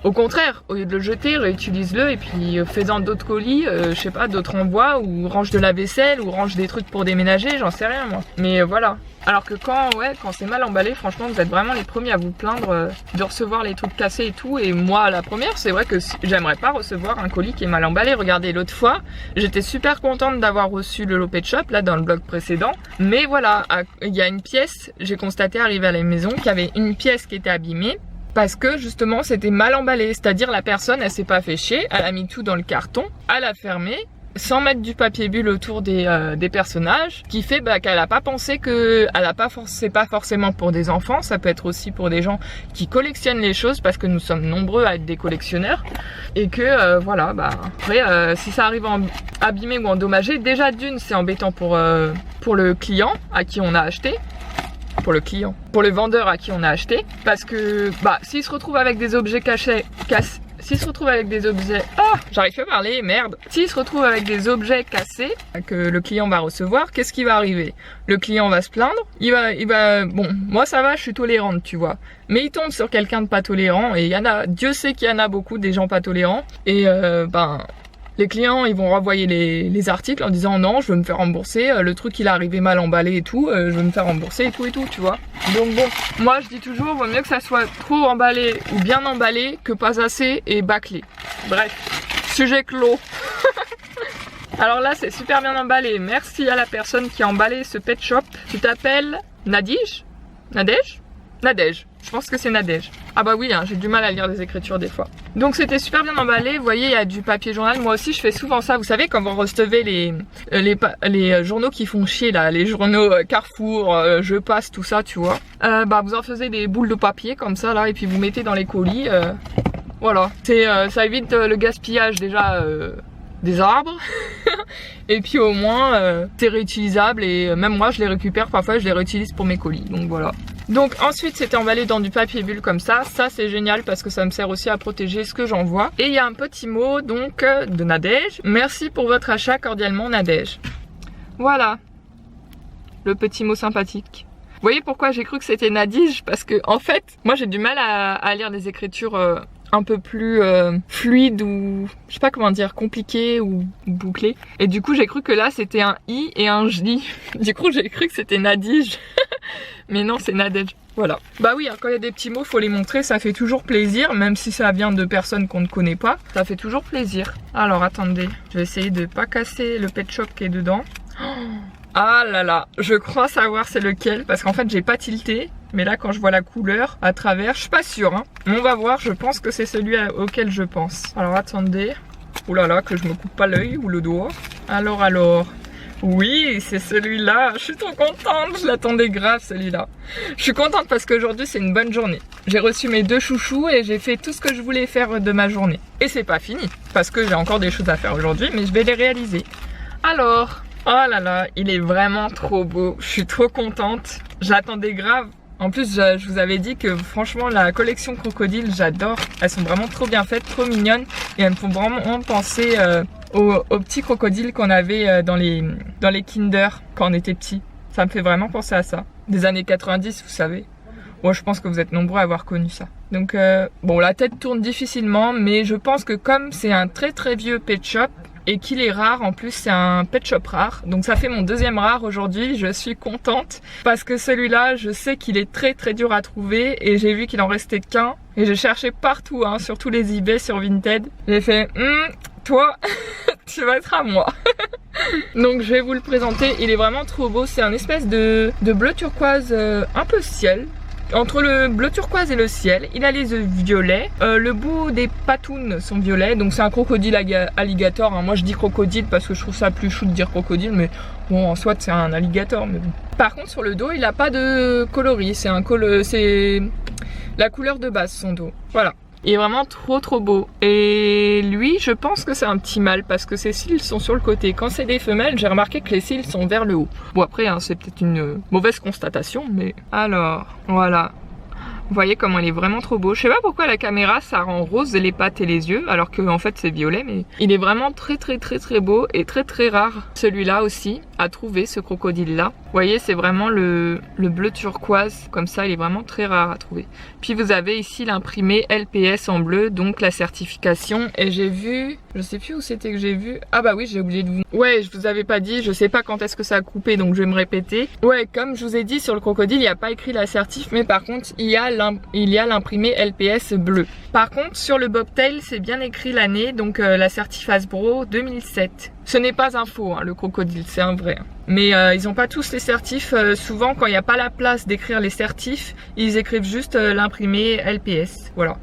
Au contraire, au lieu de le jeter, réutilise-le et puis fais-en d'autres colis, je sais pas, d'autres envois, ou range de la vaisselle, ou range des trucs pour déménager, j'en sais rien moi. Mais voilà. Alors que quand c'est mal emballé, franchement, vous êtes vraiment les premiers à vous plaindre de recevoir les trucs cassés et tout. Et moi, la première, c'est vrai que j'aimerais pas recevoir un colis qui est mal emballé. Regardez, l'autre fois, j'étais super contente d'avoir reçu le Lopet Shop, là, dans le blog précédent. Mais voilà, il y a une pièce, j'ai constaté arrivé à la maison qu'il y avait une pièce qui était abîmée. Parce que justement, c'était mal emballé. C'est-à-dire, la personne, elle s'est pas fait chier, elle a mis tout dans le carton, elle a fermé, sans mettre du papier bulle autour des personnages, qui fait qu'elle a pas pensé que c'est pas forcément pour des enfants, ça peut être aussi pour des gens qui collectionnent les choses, parce que nous sommes nombreux à être des collectionneurs, et que voilà, après si ça arrive abîmé ou endommagé, déjà d'une c'est embêtant pour le client à qui on a acheté, pour le vendeur à qui on a acheté, parce que s'il se retrouve avec des objets s'il se retrouve avec des objets... Oh, j'arrive pas à parler, merde. S'il se retrouve avec des objets cassés que le client va recevoir, qu'est-ce qui va arriver? Le client va se plaindre, il va... Bon, moi ça va, je suis tolérante, tu vois. Mais il tombe sur quelqu'un de pas tolérant, et Dieu sait qu'il y en a beaucoup, des gens pas tolérants. Et les clients, ils vont renvoyer les articles en disant non, je veux me faire rembourser, le truc il est arrivé mal emballé et tout, je veux me faire rembourser et tout, tu vois. Donc bon, moi je dis toujours, vaut mieux que ça soit trop emballé ou bien emballé que pas assez et bâclé. Bref, sujet clos. Alors là, c'est super bien emballé. Merci à la personne qui a emballé ce pet shop. Tu t'appelles Nadège? Nadège, je pense que c'est Nadège. Ah bah oui, j'ai du mal à lire des écritures des fois. Donc c'était super bien emballé, vous voyez, il y a du papier journal. Moi aussi je fais souvent ça, vous savez, quand vous recevez les journaux qui font chier là, les journaux Carrefour, Je Passe, tout ça, tu vois. Vous en faisiez des boules de papier comme ça là, et puis vous mettez dans les colis. Voilà, ça évite le gaspillage déjà des arbres. Et puis au moins c'est réutilisable, et même moi je les récupère parfois, je les réutilise pour mes colis, donc voilà. Donc ensuite c'était emballé dans du papier bulle comme ça c'est génial parce que ça me sert aussi à protéger ce que j'envoie. Et il y a un petit mot donc de Nadège. Merci pour votre achat, cordialement Nadège. Voilà, le petit mot sympathique. Vous voyez pourquoi j'ai cru que c'était Nadige? Parce que en fait, moi j'ai du mal à lire des écritures un peu plus fluides, ou je sais pas comment dire, compliquées ou bouclées. Et du coup j'ai cru que là c'était un I et un J. Du coup j'ai cru que c'était Nadige. Mais non, c'est Nadège. Voilà. Bah oui, quand il y a des petits mots, faut les montrer, ça fait toujours plaisir, même si ça vient de personnes qu'on ne connaît pas, ça fait toujours plaisir. Alors attendez, je vais essayer de pas casser le pet shop qui est dedans. Ah là là, je crois savoir c'est lequel, parce qu'en fait j'ai pas tilté, mais là quand je vois la couleur à travers, je suis pas sûre, hein. On va voir, je pense que c'est celui auquel je pense. Alors attendez, oulala, que je me coupe pas l'œil ou le doigt. Alors... Oui, c'est celui-là, je suis trop contente, je l'attendais grave celui-là. Je suis contente parce qu'aujourd'hui c'est une bonne journée. J'ai reçu mes 2 chouchous et j'ai fait tout ce que je voulais faire de ma journée. Et c'est pas fini, parce que j'ai encore des choses à faire aujourd'hui, mais je vais les réaliser. Alors, oh là là, il est vraiment trop beau, je suis trop contente, j'attendais grave. En plus, je vous avais dit que franchement la collection crocodile, j'adore. Elles sont vraiment trop bien faites, trop mignonnes, et elles me font vraiment penser aux petits crocodiles qu'on avait dans les Kinder quand on était petits. Ça me fait vraiment penser à ça. Des années 90, vous savez. Moi, je pense que vous êtes nombreux à avoir connu ça. Donc bon, la tête tourne difficilement, mais je pense que comme c'est un très très vieux pet shop, et qu'il est rare, en plus c'est un pet shop rare, donc ça fait mon 2e rare aujourd'hui. Je suis contente parce que celui-là je sais qu'il est très très dur à trouver, et j'ai vu qu'il en restait qu'un, et j'ai cherché partout, hein, sur tous les eBay, sur Vinted. J'ai fait toi tu vas être à moi. Donc je vais vous le présenter, il est vraiment trop beau. C'est un espèce de bleu turquoise un peu ciel, entre le bleu turquoise et le ciel. Il a les yeux violets, le bout des patounes sont violets, donc c'est un crocodile alligator, hein. Moi je dis crocodile parce que je trouve ça plus chou de dire crocodile, mais bon, en soit c'est un alligator, mais bon. Par contre sur le dos il a pas de coloris, c'est la couleur de base son dos, voilà. Il est vraiment trop trop beau. Et lui, je pense que c'est un petit mâle parce que ses cils sont sur le côté. Quand c'est des femelles, j'ai remarqué que les cils sont vers le haut. Bon après, hein, c'est peut-être une mauvaise constatation, mais... Alors, voilà. Vous voyez comment il est vraiment trop beau. Je sais pas pourquoi la caméra ça rend rose les pattes et les yeux, alors que en fait c'est violet, mais il est vraiment très très très très beau et très très rare. Celui-là aussi. à trouver ce crocodile là. Vous voyez, c'est vraiment le bleu turquoise, comme ça il est vraiment très rare à trouver. Puis vous avez ici l'imprimé LPS en bleu, donc la certification. Et j'ai vu, je sais plus où c'était que j'ai vu. Ah bah oui, j'ai oublié de vous... Ouais, je vous avais pas dit, je sais pas quand est-ce que ça a coupé, donc je vais me répéter. Ouais, comme je vous ai dit, sur le crocodile, il n'y a pas écrit la certif, mais par contre, il y a l'imprimé LPS bleu. Par contre, sur le bobtail, c'est bien écrit l'année, donc la certif Hasbro 2007. Ce n'est pas un faux, hein, le crocodile, c'est un vrai. Mais ils n'ont pas tous les certifs. Souvent, quand il n'y a pas la place d'écrire les certifs, ils écrivent juste l'imprimé LPS. Voilà.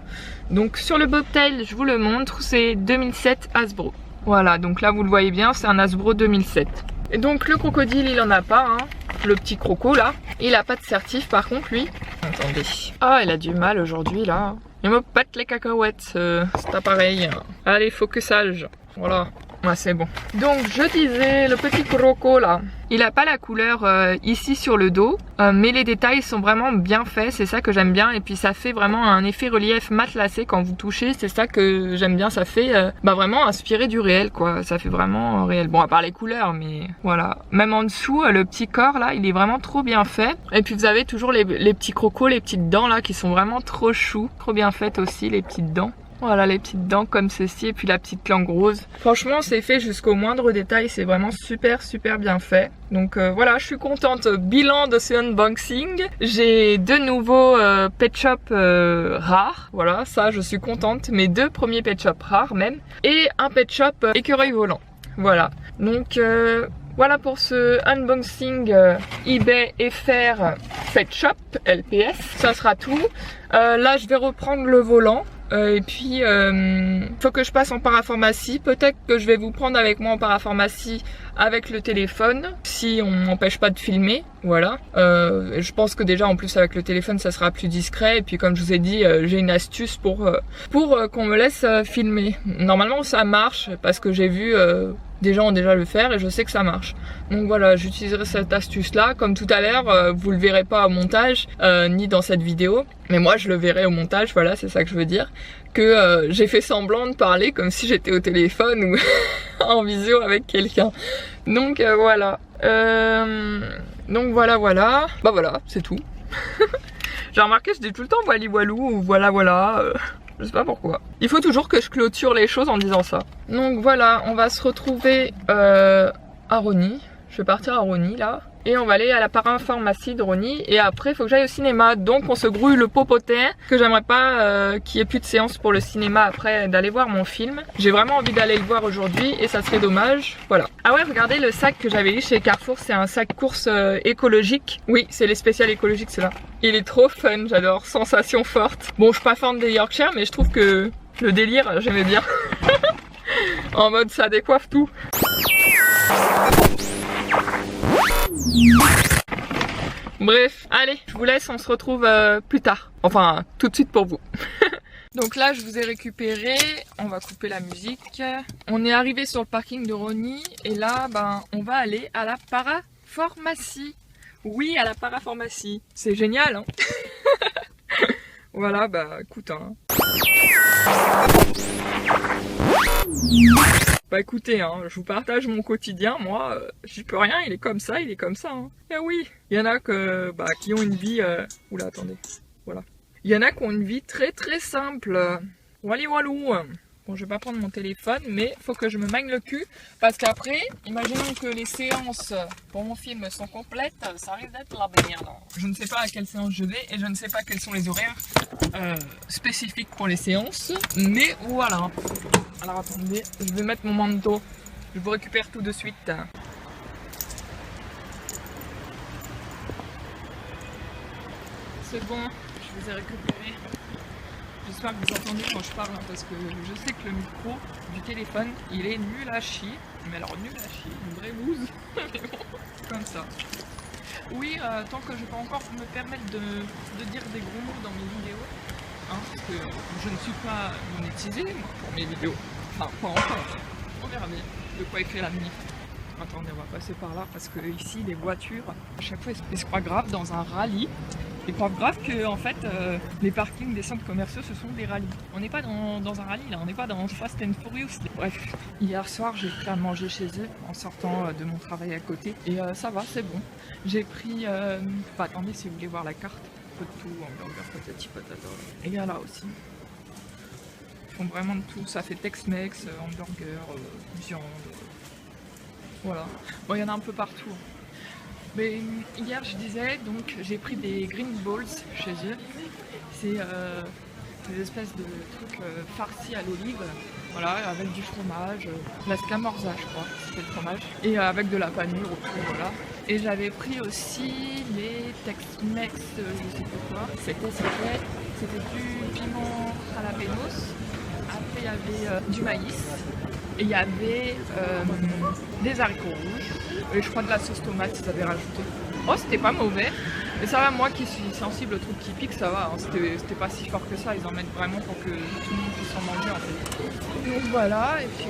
Donc sur le bobtail, je vous le montre, c'est 2007 Hasbro. Voilà, donc là vous le voyez bien, c'est un Hasbro 2007. Et donc le crocodile, il en a pas, hein. Le petit croco là. Il a pas de certif par contre lui. Attendez. Ah, il a du mal aujourd'hui là. Il me pète les cacahuètes, cet appareil. Allez, focusage. Voilà. Ouais, c'est bon. Donc je disais, le petit croco là, il a pas la couleur ici sur le dos, mais les détails sont vraiment bien faits, c'est ça que j'aime bien. Et puis ça fait vraiment un effet relief matelassé quand vous touchez, c'est ça que j'aime bien. Ça fait vraiment inspiré du réel quoi, ça fait vraiment réel. Bon, à part les couleurs, mais voilà. Même en dessous, le petit corps là, il est vraiment trop bien fait. Et puis vous avez toujours les petits crocos, les petites dents là qui sont vraiment trop choux, trop bien faites aussi les petites dents. Voilà, les petites dents comme ceci et puis la petite langue rose. Franchement, c'est fait jusqu'au moindre détail. C'est vraiment super bien fait. Donc voilà, je suis contente. Bilan de ce unboxing. J'ai deux nouveaux Pet Shop rares. Voilà, ça je suis contente. Mes deux premiers Pet Shop rares même. Et un Pet Shop écureuil volant. Voilà. Donc... voilà pour ce unboxing eBay FR Pet Shop LPS. Ça sera tout. Là, je vais reprendre le volant. Et puis, faut que je passe en parapharmacie. Peut-être que je vais vous prendre avec moi en parapharmacie avec le téléphone, si on m'empêche pas de filmer. Voilà. Je pense que déjà, en plus, avec le téléphone, ça sera plus discret. Et puis, comme je vous ai dit, j'ai une astuce pour qu'on me laisse filmer. Normalement, ça marche parce que j'ai vu... des gens ont déjà le faire et je sais que ça marche. Donc voilà, j'utiliserai cette astuce là. Comme tout à l'heure, vous le verrez pas au montage, ni dans cette vidéo. Mais moi je le verrai au montage, voilà, c'est ça que je veux dire. Que j'ai fait semblant de parler comme si j'étais au téléphone ou en visio avec quelqu'un. Donc voilà. Donc voilà. Bah voilà, c'est tout. J'ai remarqué, je dis tout le temps wally walou ou voilà. Je sais pas pourquoi. Il faut toujours que je clôture les choses en disant ça. Donc voilà, on va se retrouver à Rosny. Je vais partir à Rosny là. Et on va aller à la parapharmacie de Rosny. Et après, il faut que j'aille au cinéma. Donc on se grouille le popotin. Que j'aimerais pas qu'il n'y ait plus de séance pour le cinéma après d'aller voir mon film. J'ai vraiment envie d'aller le voir aujourd'hui et ça serait dommage. Voilà. Ah ouais, regardez le sac que j'avais eu chez Carrefour. C'est un sac course écologique. Oui, c'est les spéciales écologiques, c'est là. Il est trop fun, j'adore. Sensation forte. Bon, je suis pas fan des Yorkshire, mais je trouve que le délire, j'aimais bien. En mode ça décoiffe tout. Bref, allez, je vous laisse, on se retrouve plus tard. Enfin, tout de suite pour vous. Donc là, je vous ai récupéré, on va couper la musique. On est arrivé sur le parking de Rosny et là, on va aller à la parapharmacie. Oui, à la parapharmacie. C'est génial, hein. Voilà, écoute, hein. Bah écoutez, hein, je vous partage mon quotidien, moi, j'y peux rien, il est comme ça, hein. Et oui, il y en a qui ont une vie... Oula, attendez, voilà. Il y en a qui ont une vie très simple. Wally walou. Bon, je vais pas prendre mon téléphone, mais faut que je me magne le cul. Parce qu'après, imaginons que les séances pour mon film sont complètes, ça risque d'être la merde. Je ne sais pas à quelle séance je vais et je ne sais pas quels sont les horaires spécifiques pour les séances. Mais voilà. Alors attendez, je vais mettre mon manteau. Je vous récupère tout de suite. C'est bon, je vous ai récupéré. J'espère que vous entendez quand je parle, hein, parce que je sais que le micro du téléphone, il est nul à chier. Mais alors nul à chier, une vraie bouse. Mais bon, comme ça. Oui, tant que je peux encore me permettre de dire des gros mots dans mes vidéos, hein, parce que je ne suis pas monétisée, moi, pour mes vidéos. Enfin, pas encore. On verra bien de quoi écrire l'avenir. Attendez, on va passer par là, parce que ici, les voitures, à chaque fois, ils se croient grave dans un rallye. Ils croient grave que en fait, les parkings des centres commerciaux ce sont des rallyes. On n'est pas dans un rallye là, on n'est pas dans Fast and Furious. Bref, hier soir j'ai pris à manger chez eux en sortant de mon travail à côté et ça va, c'est bon. J'ai pris, attendez si vous voulez voir la carte, peu de tout, hamburger, patati patata. Et il y a là aussi. Ils font vraiment de tout, ça fait Tex-Mex, hamburger, viande. Voilà, bon il y en a un peu partout. Mais hier je disais, donc j'ai pris des green balls chez eux. C'est des espèces de trucs farcis à l'olive, voilà, avec du fromage, la scamorza je crois, c'était le fromage, et avec de la panure autour, voilà. Et j'avais pris aussi les Tex-Mex, je sais pas quoi, c'était du piment jalapenos, après il y avait du maïs, et il y avait des haricots rouges, et je crois de la sauce tomate ils avaient rajouté. Oh c'était pas mauvais, et ça va, moi qui suis sensible aux trucs qui piquent, ça va, hein. C'était pas si fort que ça, ils en mettent vraiment pour que tout le monde puisse en manger en fait. Donc voilà, et puis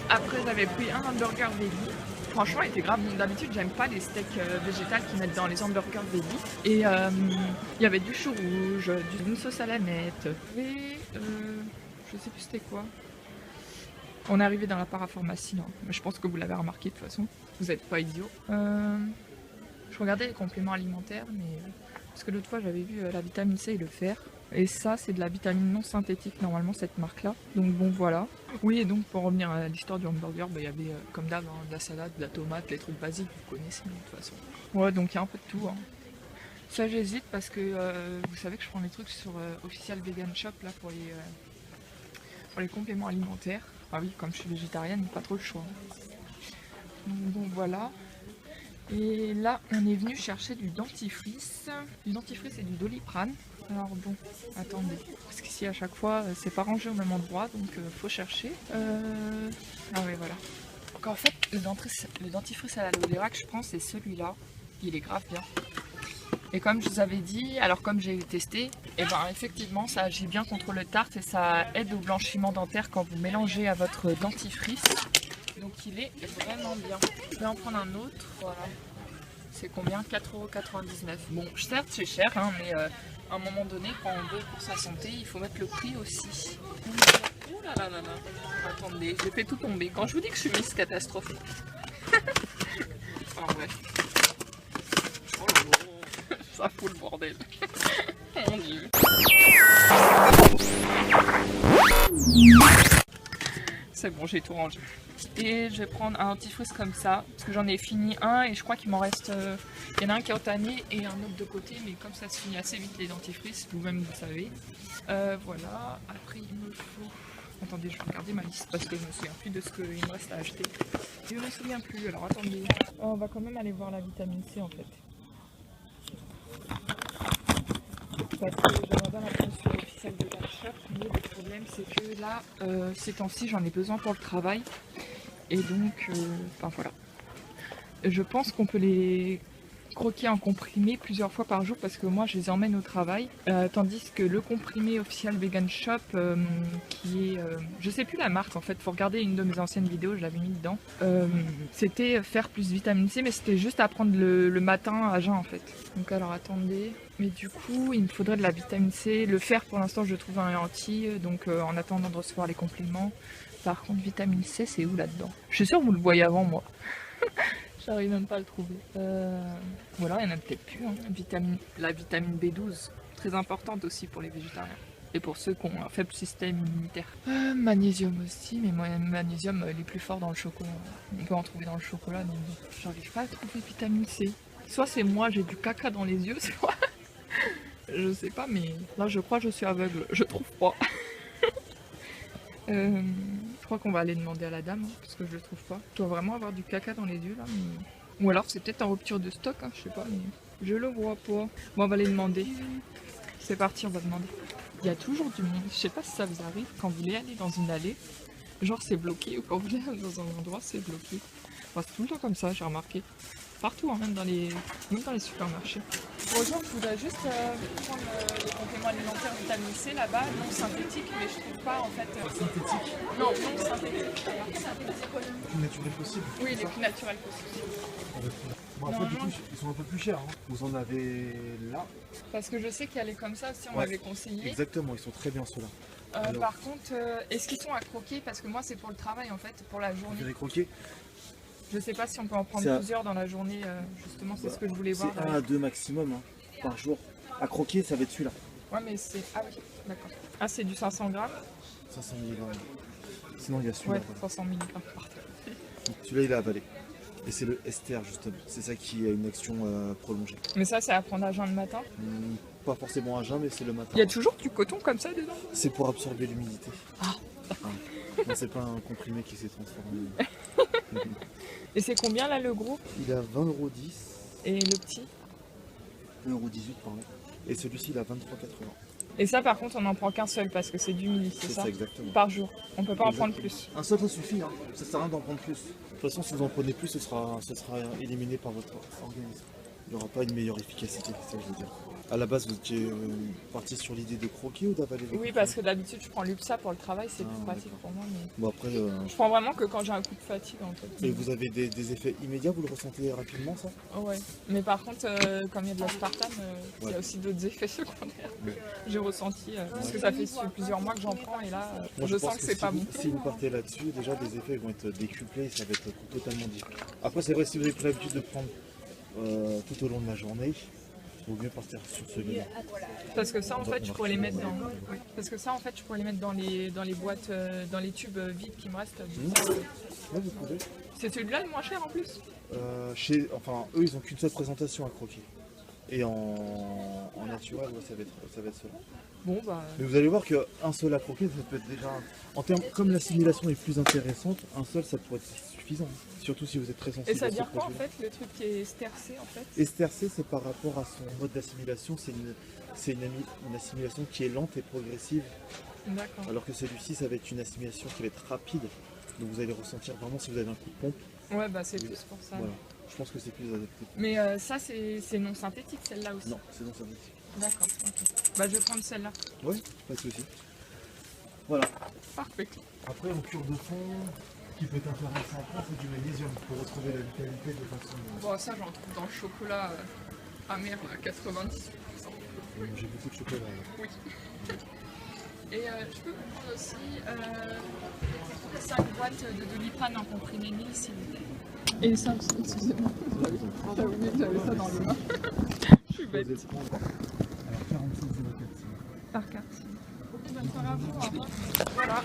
après j'avais pris un hamburger veggie. Franchement il était grave, d'habitude j'aime pas les steaks végétales qu'ils mettent dans les hamburgers veggie. Et il y avait du chou rouge, une sauce à la nette, et je sais plus c'était quoi. On est arrivé dans la parapharmacie, non. Mais je pense que vous l'avez remarqué de toute façon. Vous n'êtes pas idiots. Je regardais les compléments alimentaires, mais parce que l'autre fois j'avais vu la vitamine C et le fer. Et ça, c'est de la vitamine non synthétique normalement cette marque-là. Donc bon voilà. Oui, et donc pour revenir à l'histoire du hamburger, il y avait comme d'hab de la salade, de la tomate, les trucs basiques, vous connaissez de toute façon. Ouais, donc il y a un peu de tout. Hein. Ça j'hésite parce que vous savez que je prends des trucs sur Official Vegan Shop là pour les compléments alimentaires. Ah oui, comme je suis végétarienne, pas trop le choix. Donc bon voilà. Et là, on est venu chercher du dentifrice. Du dentifrice et du Doliprane. Alors bon, attendez. Parce qu'ici à chaque fois, c'est pas rangé au même endroit, donc faut chercher. Ah oui, voilà. Donc en fait, le dentifrice à l'aloe vera que je prends, c'est celui-là. Il est grave bien. Et comme je vous avais dit, alors comme j'ai testé, et ben effectivement ça agit bien contre le tartre et ça aide au blanchiment dentaire quand vous mélangez à votre dentifrice. Donc il est vraiment bien. Je vais en prendre un autre, voilà. C'est combien? 4,99 €. Bon, certes c'est cher, hein, mais à un moment donné, quand on veut pour sa santé, il faut mettre le prix aussi. Oh là là là là. Attendez, j'ai fait tout tomber. Quand je vous dis que je suis Miss Catastrophe. Alors bref. Oh là là. Ça fout le bordel. Mon Dieu. C'est bon, j'ai tout rangé. Et je vais prendre un dentifrice comme ça, parce que j'en ai fini un et je crois qu'il m'en reste... Il y en a un qui est entamé et un autre de côté, mais comme ça se finit assez vite les dentifrices, vous-même vous savez. Voilà, après il me faut... Attendez, je vais regarder ma liste parce que je me souviens plus de ce qu'il me reste à acheter. Je me souviens plus, alors attendez. Oh, on va quand même aller voir la vitamine C en fait. Parce que j'aimerais bien la prendre sur Official Vegan Shop, mais le problème c'est que là, ces temps-ci j'en ai besoin pour le travail. Et donc, enfin voilà. Je pense qu'on peut les croquer en comprimé plusieurs fois par jour parce que moi je les emmène au travail. Tandis que le comprimé Official Vegan Shop, qui est... je sais plus la marque en fait, faut regarder une de mes anciennes vidéos, je l'avais mis dedans. C'était fer plus vitamine C, mais c'était juste à prendre le matin à jeun en fait. Donc alors attendez... Mais du coup, il me faudrait de la vitamine C. Le fer, pour l'instant, je trouve un anti, donc en attendant de recevoir les compléments. Par contre, vitamine C, c'est où là-dedans? Je suis sûre que vous le voyez avant moi. J'arrive même pas à le trouver. Voilà, il y en a peut-être plus. Hein. La vitamine B12, très importante aussi pour les végétariens. Et pour ceux qui ont un faible système immunitaire. Magnésium aussi, mais moi, magnésium, il est plus fort dans le chocolat. On peut en trouver dans le chocolat, donc j'arrive pas à trouver vitamine C. Soit c'est moi, j'ai du caca dans les yeux, soit... Je sais pas, mais là je crois que je suis aveugle, je trouve pas. Je crois qu'on va aller demander à la dame, hein, parce que je le trouve pas. Je dois vraiment avoir du caca dans les yeux là, mais... Ou alors c'est peut-être en rupture de stock, hein, je sais pas, mais je le vois pas. Bon, on va aller demander. C'est parti, on va demander. Il y a toujours du monde, je sais pas si ça vous arrive, quand vous voulez aller dans une allée, genre c'est bloqué, ou quand vous voulez aller dans un endroit c'est bloqué. Enfin, c'est tout le temps comme ça, j'ai remarqué. partout, hein, même dans les supermarchés. Bonjour, je voudrais juste prendre les compléments alimentaires vitamine C là-bas, non synthétiques, mais je trouve pas en fait. Synthétique? Non, non synthétiques. Le plus naturel possible. Oui, les plus naturels possibles. Bon, après, du coup, ils sont un peu plus chers. Hein. Vous en avez là. Parce que je sais qu'il y a les comme ça aussi, on Ouais. m'avait conseillé. Exactement, ils sont très bien ceux-là. Alors. Par contre, est-ce qu'ils sont à croquer? Parce que moi, c'est pour le travail en fait, pour la Vous journée. verrez croquer. Je sais pas si on peut en prendre C'est à- plusieurs dans la journée, justement, c'est ce que je voulais voir. C'est 1 à 2 maximum hein, par jour. À croquer, ça va être celui-là. Ouais, mais c'est. Ah oui, d'accord. Ah, c'est du 500 grammes? 500 mg. Sinon, il y a Ouais, celui-là. 300 mg par Celui-là, il est avalé. Et c'est le ester, justement. C'est ça qui a une action prolongée. Mais ça, c'est à prendre à jeun le matin. Pas forcément à jeun, mais c'est le matin. Il y a toujours du coton comme ça dedans? C'est pour absorber l'humidité. Ah, Non, c'est pas un comprimé qui s'est transformé. Et c'est combien là le gros? Il est à 20,10 €. Et le petit? 1,18 € pardon. Et celui-ci, il est à 23,80 €. Et ça, par contre, on n'en prend qu'un seul parce que c'est du milli, c'est C'est ça? ça, exactement. Par jour. On peut pas en Exactement. prendre plus. Un seul, ça suffit. Hein. Ça sert à rien d'en prendre plus. De toute façon, si vous en prenez plus, ce sera éliminé par votre organisme. Il n'y aura pas une meilleure efficacité, c'est ça que je veux dire. À la base, vous étiez parti sur l'idée de croquer ou d'avaler les Oui, comprimés? parce que d'habitude, je prends l'UPSA pour le travail, c'est Ah, plus pratique d'accord. pour moi. Mais... Bon, après, Je prends vraiment que quand j'ai un coup de fatigue en fait. et vous avez des effets immédiats, vous le ressentez rapidement, ça? Oh, ouais. Mais par contre, comme il y a de l'aspartame, il y a Ouais. aussi d'autres effets secondaires que Ouais. j'ai ressentis. Parce que ça fait plusieurs mois que j'en prends et là, Moi, je pense sens que c'est si pas vous- bon. Si vous partez là-dessus, déjà, les effets vont être décuplés, ça va être totalement différent. Après, c'est vrai, si vous avez pris l'habitude de prendre tout au long de la journée, il vaut mieux partir sur celui-là. Parce que ça, en On va- fait, on je va pourrais les mettre retrouver, dans. Oui. Parce que ça, en fait, je pourrais les mettre dans les boîtes, dans les tubes vides qui me restent. Ouais, vous pouvez. C'est celui-là le moins cher en plus. Enfin, eux, ils ont qu'une seule présentation à croquer. Et en naturel, ouais, ça va être cela. Bon, bah. Mais vous allez voir qu'un seul à croquer, ça peut être déjà. En termes, comme l'assimilation est plus intéressante, un seul, ça pourrait être suffisant. Surtout si vous êtes très sensible. Et ça à veut ce dire quoi en produit. fait, le truc qui est stercé en fait? Ester C, c'est par rapport à son mode d'assimilation, c'est une assimilation qui est lente et progressive, D'accord. alors que celui-ci, ça va être une assimilation qui va être rapide. Donc vous allez ressentir vraiment si vous avez un coup de pompe. Ouais, bah c'est plus pour ça. Voilà. Je pense que c'est plus adapté. Mais ça, c'est non synthétique celle-là aussi? Non, c'est non synthétique. D'accord, ok. Bah je vais prendre celle-là. Ouais, pas de souci. Voilà. Parfait. Après, en cure de fond, ce qui peut être intéressant à prendre, c'est du magnésium pour retrouver la vitalité de façon. Bon, ça, j'en trouve dans le chocolat amer à 90%. J'ai beaucoup de chocolat. Là. Oui. Et je peux vous prendre aussi 5 boîtes de Doliprane en comprimé 1000 s'il vous plaît. Et ça aussi, excusez-moi. J'avais oublié que j'avais ça dans les mains. Je suis bête. Vous êtes prendre. Alors 46,04. Par carte. Bonne soirée à vous, au revoir. Voilà.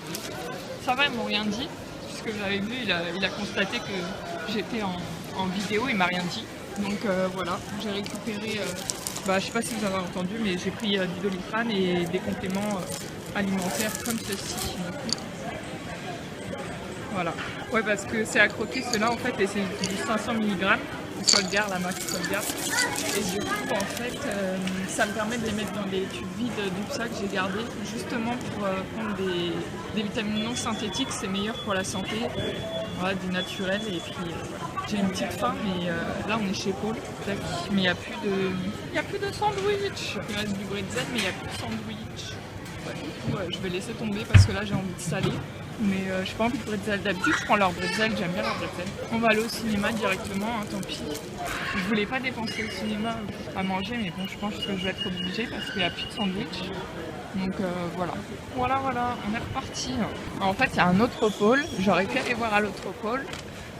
Ça va, ils m'ont rien dit. Puisque j'avais vu, il a constaté que j'étais en vidéo, il m'a rien dit. Donc voilà, j'ai récupéré, je sais pas si vous avez entendu, mais j'ai pris du Doliprane et des compléments alimentaires comme ceci. Voilà. Ouais, parce que c'est à croquer cela en fait, et c'est du 500 mg. Solgar, la marque Solgar. Et du coup, en fait, ça me permet de les mettre dans des tubes vides du sac que j'ai gardé, justement pour prendre des vitamines non synthétiques, c'est meilleur pour la santé, voilà, du naturel. Et puis, j'ai une petite faim, mais là, on est chez Paul, mais il n'y a plus de sandwich. Il reste du bretzel, mais il n'y a plus de sandwich. Ouais, du coup, je vais laisser tomber parce que là, j'ai envie de saler. Mais j'ai pas envie de bretzel. D'habitude, je prends leur bretzel, j'aime bien leur bretzel. On va aller au cinéma directement, hein, tant pis. Je voulais pas dépenser au cinéma à manger, mais bon, je pense que je vais être obligée parce qu'il n'y a plus de sandwich. Donc voilà. Voilà, on est reparti. En fait, il y a un autre pôle. J'aurais pu aller voir à l'autre pôle.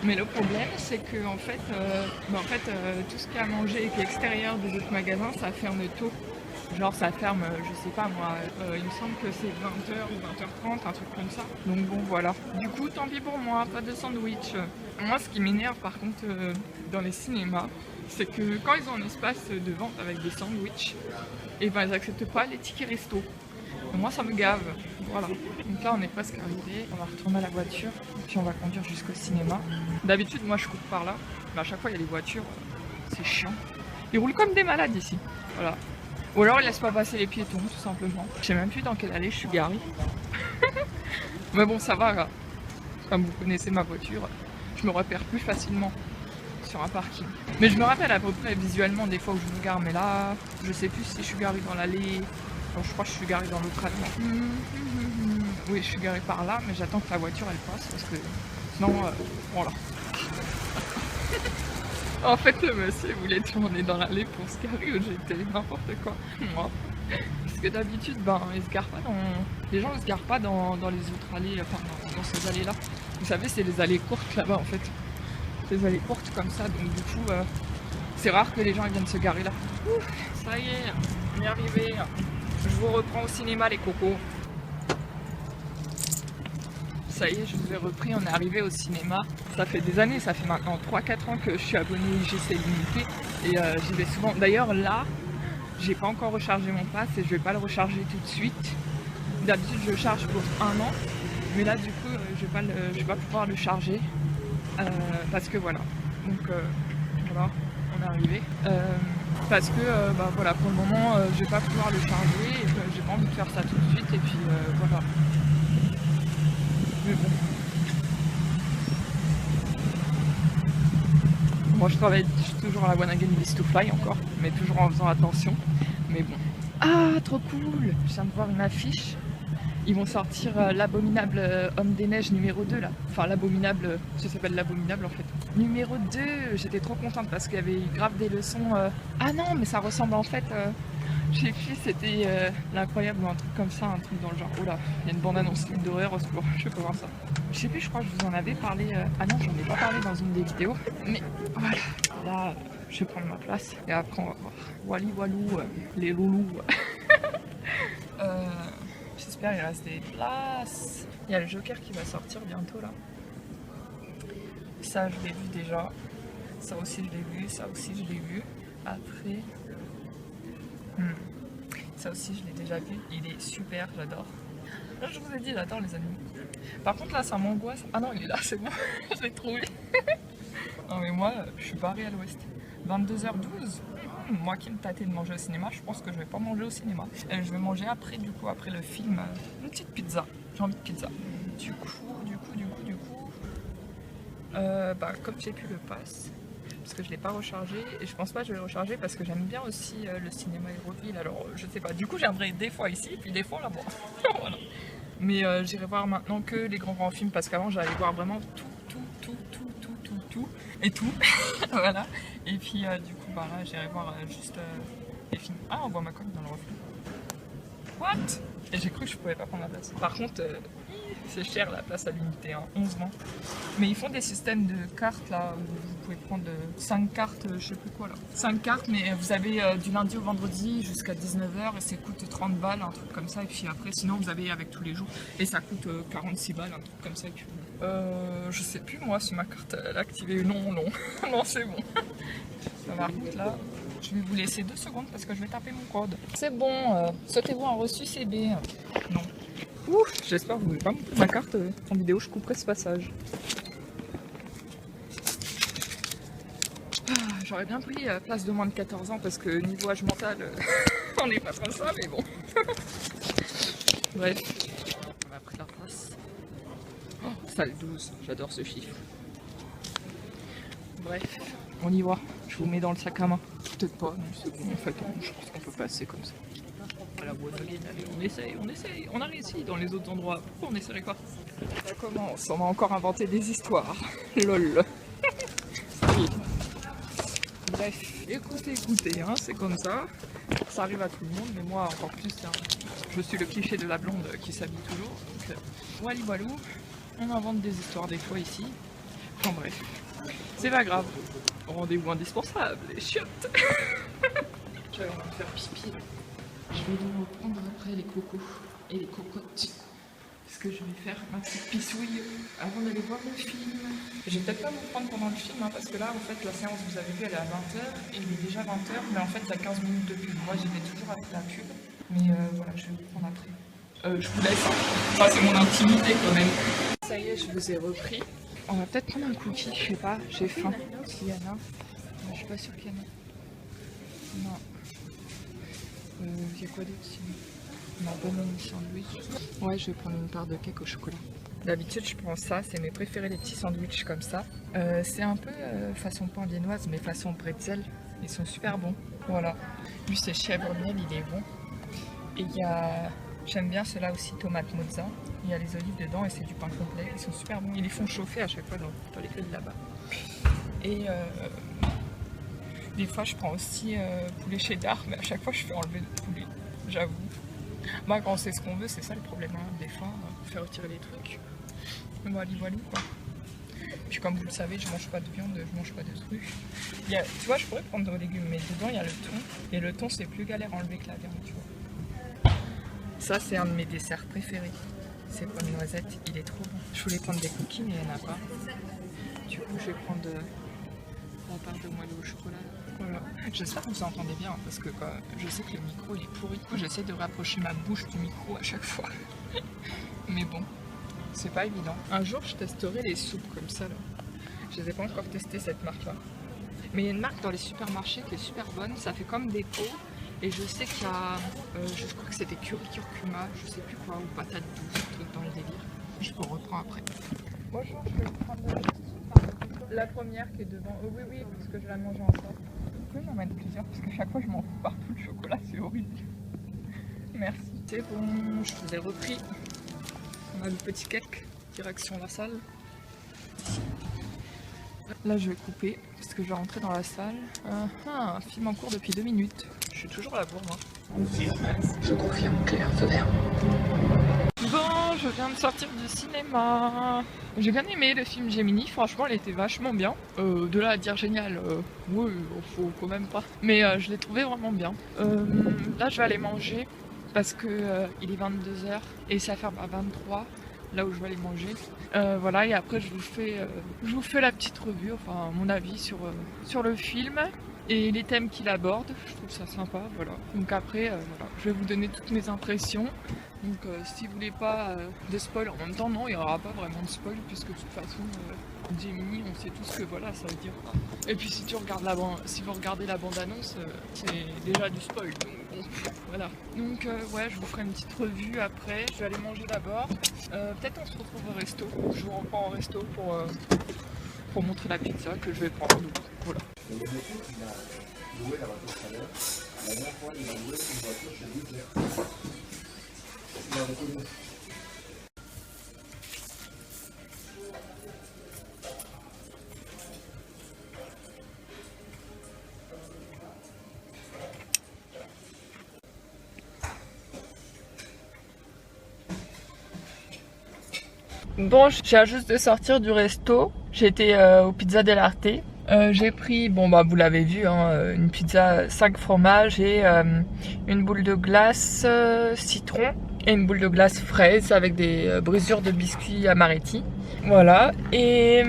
Mais le problème, c'est que en fait, tout ce qu'il y a à manger et qui est extérieur des autres magasins, ça ferme tôt. Genre ça ferme, je sais pas moi, il me semble que c'est 20h ou 20h30, un truc comme ça. Donc bon voilà. Du coup, tant pis pour moi, pas de sandwich. Moi, ce qui m'énerve par contre dans les cinémas, c'est que quand ils ont un espace de vente avec des sandwichs, et ben ils acceptent pas les tickets resto. Et moi ça me gave. Voilà. Donc là on est presque arrivé, on va retourner à la voiture, et puis on va conduire jusqu'au cinéma. D'habitude moi je coupe par là, mais à chaque fois il y a les voitures, c'est chiant. Ils roulent comme des malades ici. Voilà. Ou alors ils laissent pas passer les piétons, tout simplement. Je sais même plus dans quelle allée je suis garée. Mais bon, ça va, là. Comme vous connaissez ma voiture, je me repère plus facilement sur un parking. Mais je me rappelle à peu près visuellement des fois où je me gare, mais là, je sais plus si je suis garée dans l'allée. Bon, je crois que je suis garée dans l'autre allée. Oui, je suis garée par là, mais j'attends que la voiture elle passe parce que sinon, voilà. En fait, le monsieur voulait tourner dans l'allée pour se garer où j'étais, n'importe quoi. Moi. Parce que d'habitude, ils se garent pas les gens ne se garent pas dans les autres allées, enfin dans ces allées-là. Vous savez, c'est les allées courtes là-bas en fait. Les allées courtes comme ça, donc du coup, c'est rare que les gens ils viennent se garer là. Ouf, ça y est, on est arrivé. Je vous reprends au cinéma les cocos. Ça y est, je vous ai repris, on est arrivé au cinéma. Ça fait des années, ça fait maintenant 3-4 ans que je suis abonnée IGC Limité et j'y vais souvent. D'ailleurs là, j'ai pas encore rechargé mon pass et je vais pas le recharger tout de suite. D'habitude je charge pour 1 an, mais là du coup je vais pas pouvoir le charger parce que voilà. Donc voilà, on est arrivé. Parce que voilà, pour le moment je vais pas pouvoir le charger et j'ai pas envie de faire ça tout de suite et puis voilà. Mais bon. Moi je travaille toujours à la One Again Beast to Fly encore, mais toujours en faisant attention. Mais bon. Ah, trop cool! Je viens de voir une affiche. Ils vont sortir l'abominable Homme des Neiges numéro 2 là. Enfin l'abominable, ça s'appelle l'abominable en fait. Numéro 2, j'étais trop contente parce qu'il y avait grave des leçons. Ah non, mais ça ressemble en fait. J'ai vu, c'était l'incroyable ou un truc comme ça, un truc dans le genre. Oh là, il y a une bande-annonce d'horreur au secours, je peux voir ça. Je sais plus, je crois que je vous en avais parlé. Ah non, j'en ai pas parlé dans une des vidéos. Mais voilà, là, je vais prendre ma place et après on va voir. Wally Walou, les loulous. J'espère qu'il reste des places. Il y a le Joker qui va sortir bientôt là. Ça, je l'ai vu déjà. Ça aussi, je l'ai vu. Ça aussi, je l'ai vu. Après. Ça aussi, je l'ai déjà vu. Il est super, j'adore. Là, je vous ai dit, j'adore les animaux. Par contre, là, ça m'angoisse. Ah non, il est là, c'est bon. Je l'ai trouvé. Non, mais moi, je suis barrée à l'ouest. 22h12. Moi qui me tâtais de manger au cinéma, je pense que je vais pas manger au cinéma. Je vais manger après, du coup, après le film, une petite pizza. J'ai envie de pizza. Du coup, comme j'ai plus le pass, parce que je l'ai pas rechargé, et je pense pas que je vais le recharger parce que j'aime bien aussi le cinéma Aéroville, alors je sais pas. Du coup, j'aimerais des fois ici, puis des fois là-bas. Voilà. Mais j'irai voir maintenant que les grands films, parce qu'avant j'allais voir vraiment tout. Et tout, voilà. Et puis du coup, là, j'irai voir juste les films. Ah, on voit ma coque dans le reflet. What? Et j'ai cru que je pouvais pas prendre la place. Par contre, c'est cher la place à l'unité, hein, 11 ans. Mais ils font des systèmes de cartes là, où vous pouvez prendre 5 cartes, je sais plus quoi là. 5 cartes, mais vous avez du lundi au vendredi jusqu'à 19h et ça coûte 30 balles, un truc comme ça. Et puis après, sinon, vous avez avec tous les jours et ça coûte 46 balles, un truc comme ça. Et puis, je sais plus moi si ma carte elle est activée. Non, non, non, c'est bon. Par contre là, je vais vous laisser 2 secondes parce que je vais taper mon code. C'est bon, sautez-vous un reçu CB. Non. Ouf, j'espère que vous ne voulez pas montrer ma carte en vidéo, je couperai ce passage. J'aurais bien pris place de moins de 14 ans parce que niveau âge mental, on n'est pas trop ça, mais bon. Bref, on a pris la place. Oh, salle 12, j'adore ce chiffre. Bref, on y va. Je vous mets dans le sac à main. Peut-être pas, non, c'est bon, en fait, je pense qu'on peut passer comme ça. À la boîte de gain, allez, on essaye, on a réussi dans les autres endroits. Pourquoi on essaierait pas? Ça commence, on a encore inventé des histoires. Lol. Bref, écoutez, hein, c'est comme ça. Ça arrive à tout le monde, mais moi encore plus. Hein, je suis le cliché de la blonde qui s'habille toujours. Donc, wally walou, on invente des histoires des fois ici. Enfin bref, c'est pas grave. Rendez-vous indispensable, les chiottes. J'avais envie de faire pipi. Je vais vous reprendre après les cocos et les cocottes. Parce que je vais faire ma petite pissouille avant d'aller voir le film. Je vais peut-être pas vous prendre pendant le film, hein, parce que là, en fait, la séance, vous avez vu, elle est à 20h. Et il est déjà 20h, mais en fait, il y a 15 minutes de pub. Moi, j'y vais toujours avec la pub. Mais voilà, je vais vous prendre après. Je vous laisse, hein. Enfin, c'est mon intimité quand même. Ça y est, je vous ai repris. On va peut-être prendre un cookie, je sais pas, j'ai faim. S'il y en a. Je suis pas sûre qu'il y en a. Non. Il y a quoi d'autre sinon? Ma bonne sandwich. Ouais, je vais prendre une part de cake au chocolat. D'habitude je prends ça, c'est mes préférés, les petits sandwichs comme ça. C'est un peu façon pain viennoise mais façon bretzel. Ils sont super bons. Voilà. Lui c'est chèvre miel, il est bon. Et il y a... J'aime bien ceux-là aussi, tomate mozza. Il y a les olives dedans et c'est du pain complet. Ils sont super bons. Ils les font chauffer à chaque fois dans les grilles là-bas. Et des fois je prends aussi poulet cheddar, mais à chaque fois je fais enlever le poulet, j'avoue. Moi quand on sait ce qu'on veut, c'est ça le problème, hein. Des fois, on fait retirer les trucs. Voilà, voilà quoi. Puis comme vous le savez, je mange pas de viande, je mange pas de trucs. Tu vois, je pourrais prendre des légumes, mais dedans il y a le thon. Et le thon c'est plus galère à enlever que la viande, tu vois. Ça c'est un de mes desserts préférés. C'est pommes noisettes, il est trop bon. Je voulais prendre des cookies mais il n'y en a pas. Du coup je vais prendre la part de moelleux au chocolat. Voilà. J'espère que vous entendez bien parce que je sais que le micro il est pourri. Du coup j'essaie de rapprocher ma bouche du micro à chaque fois. Mais bon, c'est pas évident. Un jour je testerai les soupes comme ça là. Je les ai pas encore testé cette marque là. Mais il y a une marque dans les supermarchés qui est super bonne. Ça fait comme des pots. Et je sais qu'il y a, je crois que c'était curry curcuma, je sais plus quoi, ou patate douce, un truc dans le délire. Je vous reprends après. Bonjour, je vais prendre la première qui est devant. Oh oui, oui, parce que je la mange ensemble. Vous pouvez m'en mettre plusieurs, parce que chaque fois je m'en fous partout, le chocolat, c'est horrible. Merci. C'est bon, je vous ai repris. On a le petit cake, direction la salle. Là je vais couper, parce que je vais rentrer dans la salle. Un film en cours depuis 2 minutes. Je suis toujours à la bourre, moi. Je confirme, Claire, feu vert. Bon, je viens de sortir du cinéma. J'ai bien aimé le film Gemini, franchement, il était vachement bien. De là à dire génial, oui, faut quand même pas. Mais je l'ai trouvé vraiment bien. Là, je vais aller manger, parce que il est 22h et ça ferme à 23h. Là où je vais aller manger. Voilà, et après je vous fais la petite revue, enfin mon avis sur le film et les thèmes qu'il aborde. Je trouve ça sympa, voilà. Donc après, voilà, je vais vous donner toutes mes impressions. Donc si vous voulez pas de spoil, en même temps non, il n'y aura pas vraiment de spoil puisque de toute façon Gemini, on sait tous que voilà, ça veut dire. Et puis si vous regardez la bande-annonce, c'est déjà du spoil. Donc bon, voilà. Donc ouais, je vous ferai une petite revue après. Je vais aller manger d'abord. Peut-être on se retrouve au resto. Je vous reprends au resto pour montrer la pizza que je vais prendre. Donc, voilà. Le monsieur qui a loué la voiture tout à l'heure, la dernière fois il a loué une voiture chez lui. Il a reconnu. Bon, je viens juste de sortir du resto. J'étais au Pizza dell'Arte. J'ai pris, bon bah vous l'avez vu, hein, une pizza 5 fromages et une boule de glace citron et une boule de glace fraise avec des brisures de biscuits amaretti. Voilà, et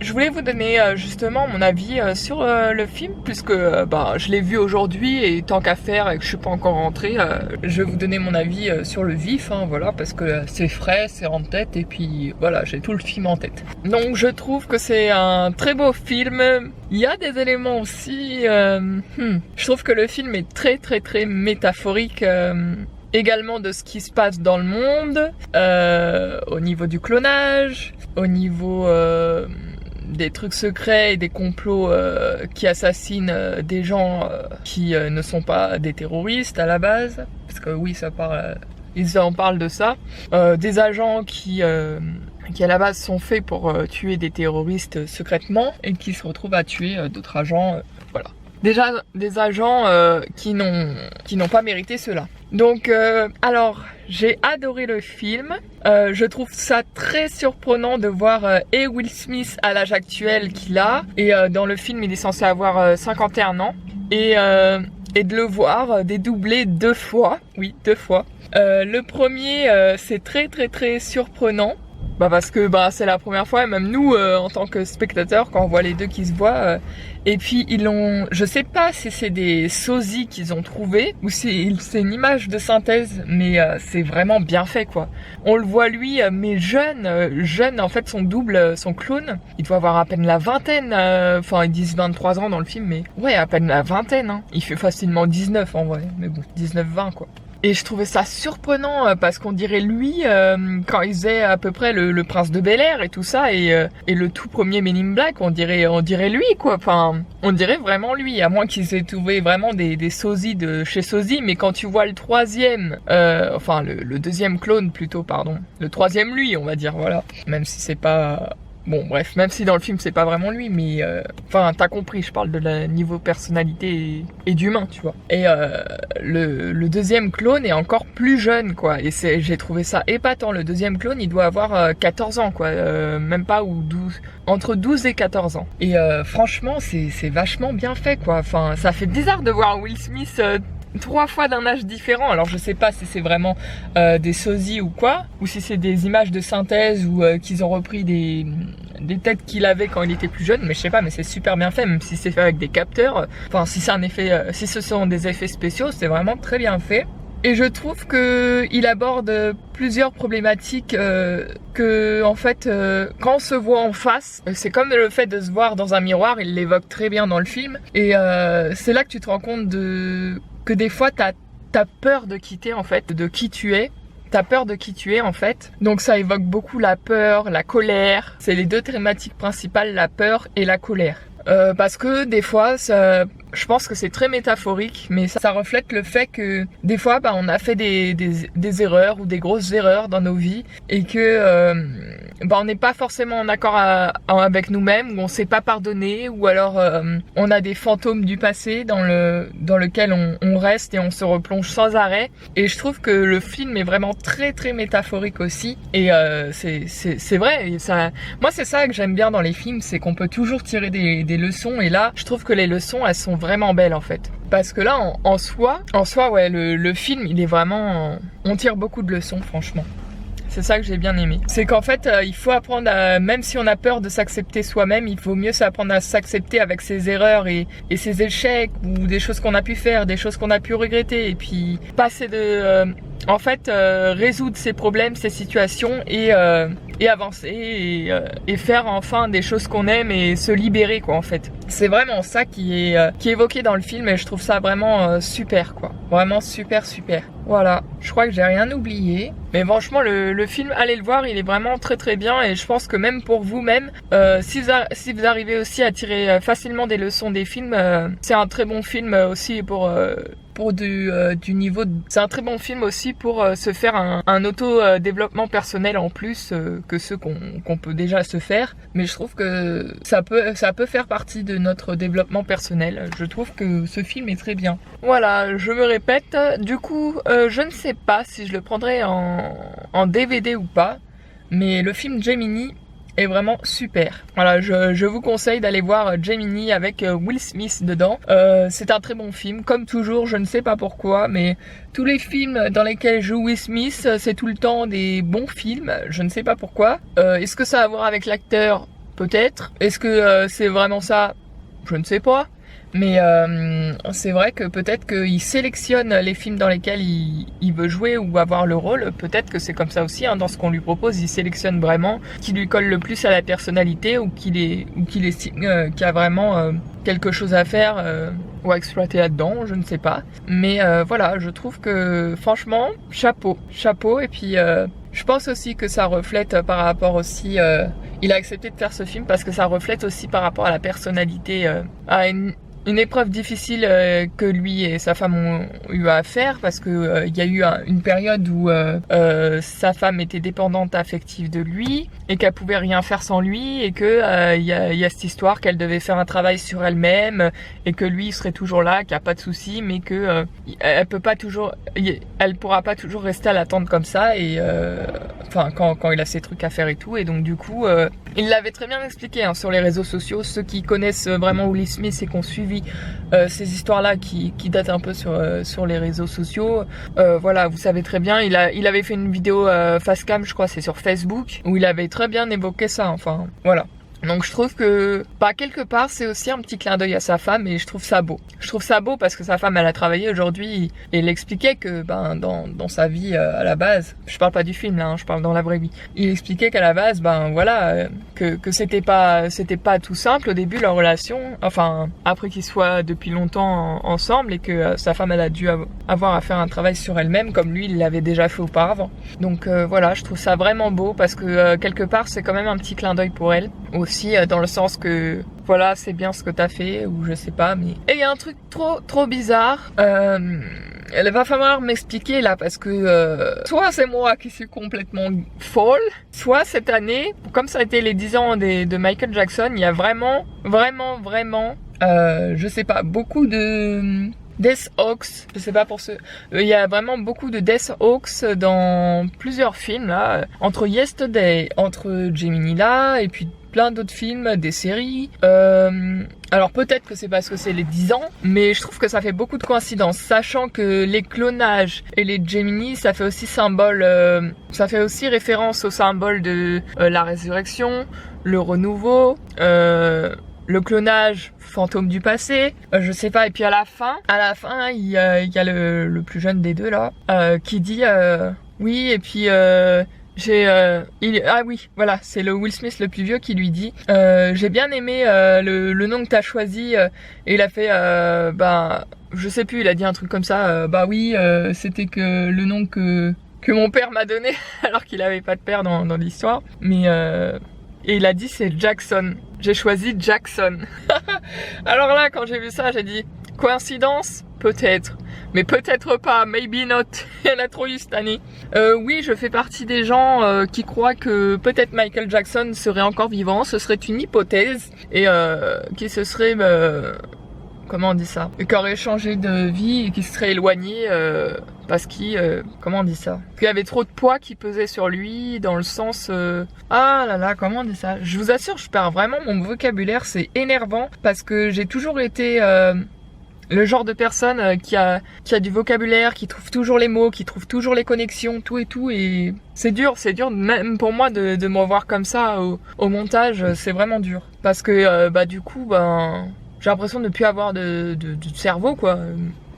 je voulais vous donner justement mon avis sur le film puisque je l'ai vu aujourd'hui et tant qu'à faire et que je suis pas encore rentrée, je vais vous donner mon avis sur le vif, hein, voilà, parce que c'est frais, c'est en tête et puis voilà, j'ai tout le film en tête. Donc je trouve que c'est un très beau film. Il y a des éléments aussi, je trouve que le film est très très très métaphorique. Également de ce qui se passe dans le monde, au niveau du clonage, au niveau des trucs secrets et des complots qui assassinent des gens qui ne sont pas des terroristes à la base, parce que oui, ça parle, ils en parlent de ça, des agents qui à la base sont faits pour tuer des terroristes secrètement et qui se retrouvent à tuer d'autres agents, voilà. Déjà des agents qui n'ont pas mérité cela. Donc alors j'ai adoré le film. Je trouve ça très surprenant de voir Will Smith à l'âge actuel qu'il a. Et dans le film il est censé avoir 51 ans. Et de le voir dédoubler 2 fois. Oui, 2 fois. Le premier c'est très très très surprenant. Parce que c'est la première fois, et même nous en tant que spectateurs, quand on voit les deux qui se voient, et puis je sais pas si c'est des sosies qu'ils ont trouvé ou si c'est une image de synthèse, mais c'est vraiment bien fait quoi. On le voit lui, mais jeune en fait, son double, son clone, il doit avoir à peine la vingtaine, enfin ils disent 23 ans dans le film, mais ouais, à peine la vingtaine, hein. Il fait facilement 19 en vrai, mais bon, 19-20 quoi. Et je trouvais ça surprenant parce qu'on dirait lui quand il faisait à peu près le Prince de Bel-Air et tout ça et le tout premier Men in Black, on dirait lui quoi. Enfin, on dirait vraiment lui, à moins qu'ils aient trouvé vraiment des sosies de chez Sosie. Mais quand tu vois le troisième, enfin le deuxième clone plutôt, pardon, le troisième lui, on va dire, voilà. Même si c'est pas bon, bref, même si dans le film c'est pas vraiment lui, mais enfin t'as compris, je parle de la niveau personnalité et d'humain, tu vois. Et le deuxième clone est encore plus jeune, quoi. Et j'ai trouvé ça épatant. Le deuxième clone, il doit avoir 14 ans, quoi, même pas, ou 12, entre 12 et 14 ans. Et franchement, c'est vachement bien fait, quoi. Enfin, ça fait bizarre de voir Will Smith 3 fois d'un âge différent. Alors je sais pas si c'est vraiment des sosies ou quoi, ou si c'est des images de synthèse ou qu'ils ont repris des têtes qu'il avait quand il était plus jeune, mais je sais pas, mais c'est super bien fait, même si c'est fait avec des capteurs. Enfin, si c'est un effet, si ce sont des effets spéciaux, c'est vraiment très bien fait. Et je trouve que il aborde plusieurs problématiques que en fait quand on se voit en face, c'est comme le fait de se voir dans un miroir, il l'évoque très bien dans le film. Et c'est là que tu te rends compte que des fois t'as peur de quitter en fait, de qui tu es. T'as peur de qui tu es en fait. Donc ça évoque beaucoup la peur, la colère. C'est les deux thématiques principales, la peur et la colère. Parce que des fois, je pense que c'est très métaphorique, mais ça reflète le fait que des fois, on a fait des erreurs ou des grosses erreurs dans nos vies et que on n'est pas forcément en accord avec nous-mêmes, ou on s'est pas pardonné, ou alors on a des fantômes du passé dans lequel on reste et on se replonge sans arrêt. Et je trouve que le film est vraiment très très métaphorique aussi. Et c'est vrai. Et ça, moi, c'est ça que j'aime bien dans les films, c'est qu'on peut toujours tirer des leçons. Et là, je trouve que les leçons, elles sont vraiment belles en fait. Parce que là, en soi, ouais, le film, il est vraiment, on tire beaucoup de leçons, franchement. C'est ça que j'ai bien aimé. C'est qu'en fait, il faut apprendre même si on a peur de s'accepter soi-même, il faut mieux s'apprendre à s'accepter avec ses erreurs et ses échecs, ou des choses qu'on a pu faire, des choses qu'on a pu regretter, et puis passer en fait, résoudre ses problèmes, ses situations et avancer et faire enfin des choses qu'on aime et se libérer, quoi, en fait. C'est vraiment ça qui est évoqué dans le film, et je trouve ça vraiment super, quoi. Vraiment super. Voilà, je crois que j'ai rien oublié. Mais franchement, le film, allez le voir, il est vraiment très très bien. Et je pense que même pour vous-même, si vous arrivez aussi à tirer facilement des leçons des films, c'est un très bon film aussi pour du niveau c'est un très bon film aussi pour se faire un auto-développement personnel en plus que ceux qu'on peut déjà se faire. Mais je trouve que ça peut faire partie de notre développement personnel. Je trouve que ce film est très bien. Voilà, je me répète. Du coup, je ne sais pas si je le prendrai en DVD ou pas, mais le film Gemini est vraiment super. Voilà, je vous conseille d'aller voir Gemini avec Will Smith dedans. C'est un très bon film, comme toujours. Je ne sais pas pourquoi, mais tous les films dans lesquels joue Will Smith, c'est tout le temps des bons films. Je ne sais pas pourquoi. Est-ce que ça a à voir avec l'acteur? Peut-être. Est-ce que c'est vraiment ça? Je ne sais pas. Mais c'est vrai que peut-être qu'il sélectionne les films dans lesquels il veut jouer ou avoir le rôle. Peut-être que c'est comme ça aussi, hein, dans ce qu'on lui propose, il sélectionne vraiment qui lui colle le plus à la personnalité, ou qu'il estime qu'il y a vraiment quelque chose à faire ou à exploiter là-dedans, je ne sais pas. Mais voilà, je trouve que franchement, chapeau. Et puis je pense aussi que ça reflète par rapport aussi... il a accepté de faire ce film parce que ça reflète aussi par rapport à la personnalité, à une épreuve difficile que lui et sa femme ont eu à faire, parce que il y a eu une période où sa femme était dépendante affective de lui et qu'elle pouvait rien faire sans lui, et que il y a cette histoire qu'elle devait faire un travail sur elle-même et que lui il serait toujours là, qu'il n'y a pas de souci, mais que elle pourra pas toujours rester à l'attente comme ça, et enfin quand il a ses trucs à faire et tout. Et donc du coup il l'avait très bien expliqué, hein, sur les réseaux sociaux. Ceux qui connaissent vraiment Will Smith et qui ont suivi ces histoires-là qui datent un peu sur les réseaux sociaux, voilà, vous savez très bien, il avait fait une vidéo face cam, je crois, c'est sur Facebook, où il avait très bien évoqué ça, enfin, voilà. Donc je trouve que, quelque part, c'est aussi un petit clin d'œil à sa femme et je trouve ça beau. Je trouve ça beau parce que sa femme, elle a travaillé aujourd'hui et elle expliquait que, dans sa vie à la base, je parle pas du film là, hein, je parle dans la vraie vie. Il expliquait qu'à la base, que c'était pas tout simple au début leur relation. Enfin, après qu'ils soient depuis longtemps ensemble et que sa femme, elle a dû avoir à faire un travail sur elle-même comme lui, il l'avait déjà fait auparavant. Donc voilà, je trouve ça vraiment beau parce que quelque part, c'est quand même un petit clin d'œil pour elle. Aussi dans le sens que voilà, c'est bien ce que t'as fait ou je sais pas, mais et il y a un truc trop bizarre. Elle va falloir m'expliquer là parce que soit c'est moi qui suis complètement folle, soit cette année, comme ça a été les 10 ans de Michael Jackson, il y a vraiment je sais pas, beaucoup de Death Hawks, je sais pas pour ceux. Il y a vraiment beaucoup de Death Hawks dans plusieurs films là, entre Yesterday, entre Gemini là, et puis plein d'autres films, des séries. Alors peut-être que c'est parce que c'est les 10 ans, mais je trouve que ça fait beaucoup de coïncidences, sachant que les clonages et les Gemini, ça fait aussi ça fait aussi référence au symbole de la résurrection, le renouveau, le clonage, fantôme du passé, je sais pas. Et puis à la fin, il y a le plus jeune des deux là, qui dit oui, et puis ah oui, voilà, c'est le Will Smith le plus vieux qui lui dit j'ai bien aimé le nom que t'as choisi, et il a fait je sais plus, il a dit un truc comme ça, oui, c'était que le nom que mon père m'a donné alors qu'il avait pas de père dans l'histoire, mais et il a dit c'est Jackson, j'ai choisi Jackson. Alors là, quand j'ai vu ça, j'ai dit coïncidence, peut-être, mais peut-être pas, maybe not. Il y en a trop eu cette année. Oui, je fais partie des gens qui croient que peut-être Michael Jackson serait encore vivant. Ce serait une hypothèse et qui se serait, comment on dit ça, qui aurait changé de vie et qui se serait éloigné parce qu'il, comment on dit ça, qu'il y avait trop de poids qui pesait sur lui, dans le sens, ah là là, comment on dit ça. Je vous assure, je perds vraiment mon vocabulaire, c'est énervant parce que j'ai toujours été le genre de personne qui a du vocabulaire, qui trouve toujours les mots, qui trouve toujours les connexions, tout et tout, et c'est dur même pour moi de me revoir comme ça au montage, c'est vraiment dur. Parce que du coup, j'ai l'impression de ne plus avoir de cerveau, quoi.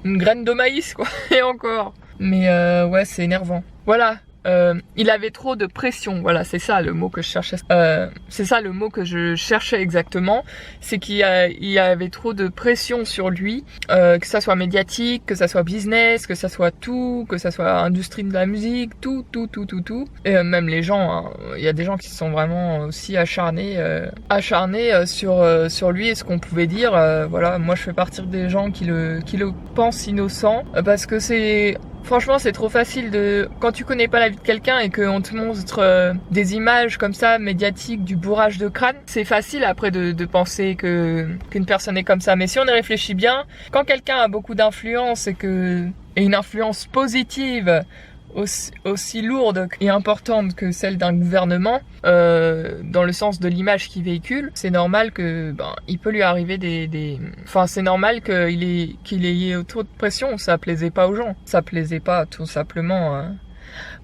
Une graine de maïs, quoi, et encore. Mais ouais, c'est énervant. Voilà. Il avait trop de pression, voilà, c'est ça le mot que je cherchais. C'est ça le mot que je cherchais exactement. C'est qu'il y avait trop de pression sur lui, que ça soit médiatique, que ça soit business, que ça soit tout, que ça soit industrie de la musique, tout. Et même les gens, il y a des gens qui sont vraiment aussi acharnés sur lui et ce qu'on pouvait dire. Voilà, moi je fais partie des gens qui le pensent innocent, parce que franchement, c'est trop facile quand tu connais pas la vie de quelqu'un et qu'on te montre des images comme ça, médiatiques, du bourrage de crâne, c'est facile après de penser qu'une personne est comme ça. Mais si on y réfléchit bien, quand quelqu'un a beaucoup d'influence et une influence positive aussi lourde et importante que celle d'un gouvernement, dans le sens de l'image qu'il véhicule, c'est normal que il peut lui arriver enfin c'est normal qu'il ait trop de pression. Ça plaisait pas aux gens, ça plaisait pas tout simplement.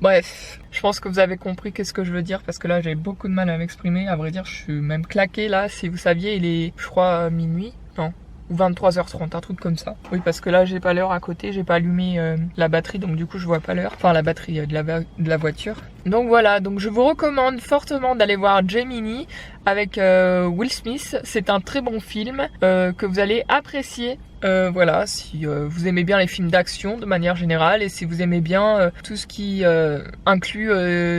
Bref, je pense que vous avez compris qu'est-ce que je veux dire, parce que là j'ai beaucoup de mal à m'exprimer. À vrai dire, je suis même claquée là. Si vous saviez, il est, je crois, minuit, non, ou 23h30, un truc comme ça. Oui, parce que là j'ai pas l'heure à côté, j'ai pas allumé la batterie, donc du coup je vois pas l'heure, enfin la batterie de la voiture. Donc voilà, donc je vous recommande fortement d'aller voir Gemini avec Will Smith. C'est un très bon film que vous allez apprécier. Voilà, si vous aimez bien les films d'action de manière générale, et si vous aimez bien tout ce qui inclut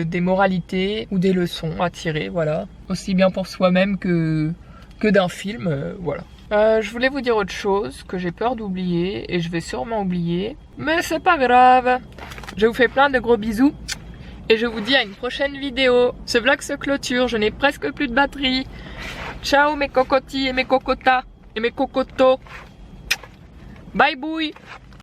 des moralités ou des leçons à tirer, voilà, aussi bien pour soi-même que d'un film, voilà. Je voulais vous dire autre chose que j'ai peur d'oublier, et je vais sûrement oublier, mais c'est pas grave. Je vous fais plein de gros bisous et je vous dis à une prochaine vidéo. Ce vlog se clôture, je n'ai presque plus de batterie. Ciao mes cocotis et mes cocotas et mes cocotos. Bye bouille.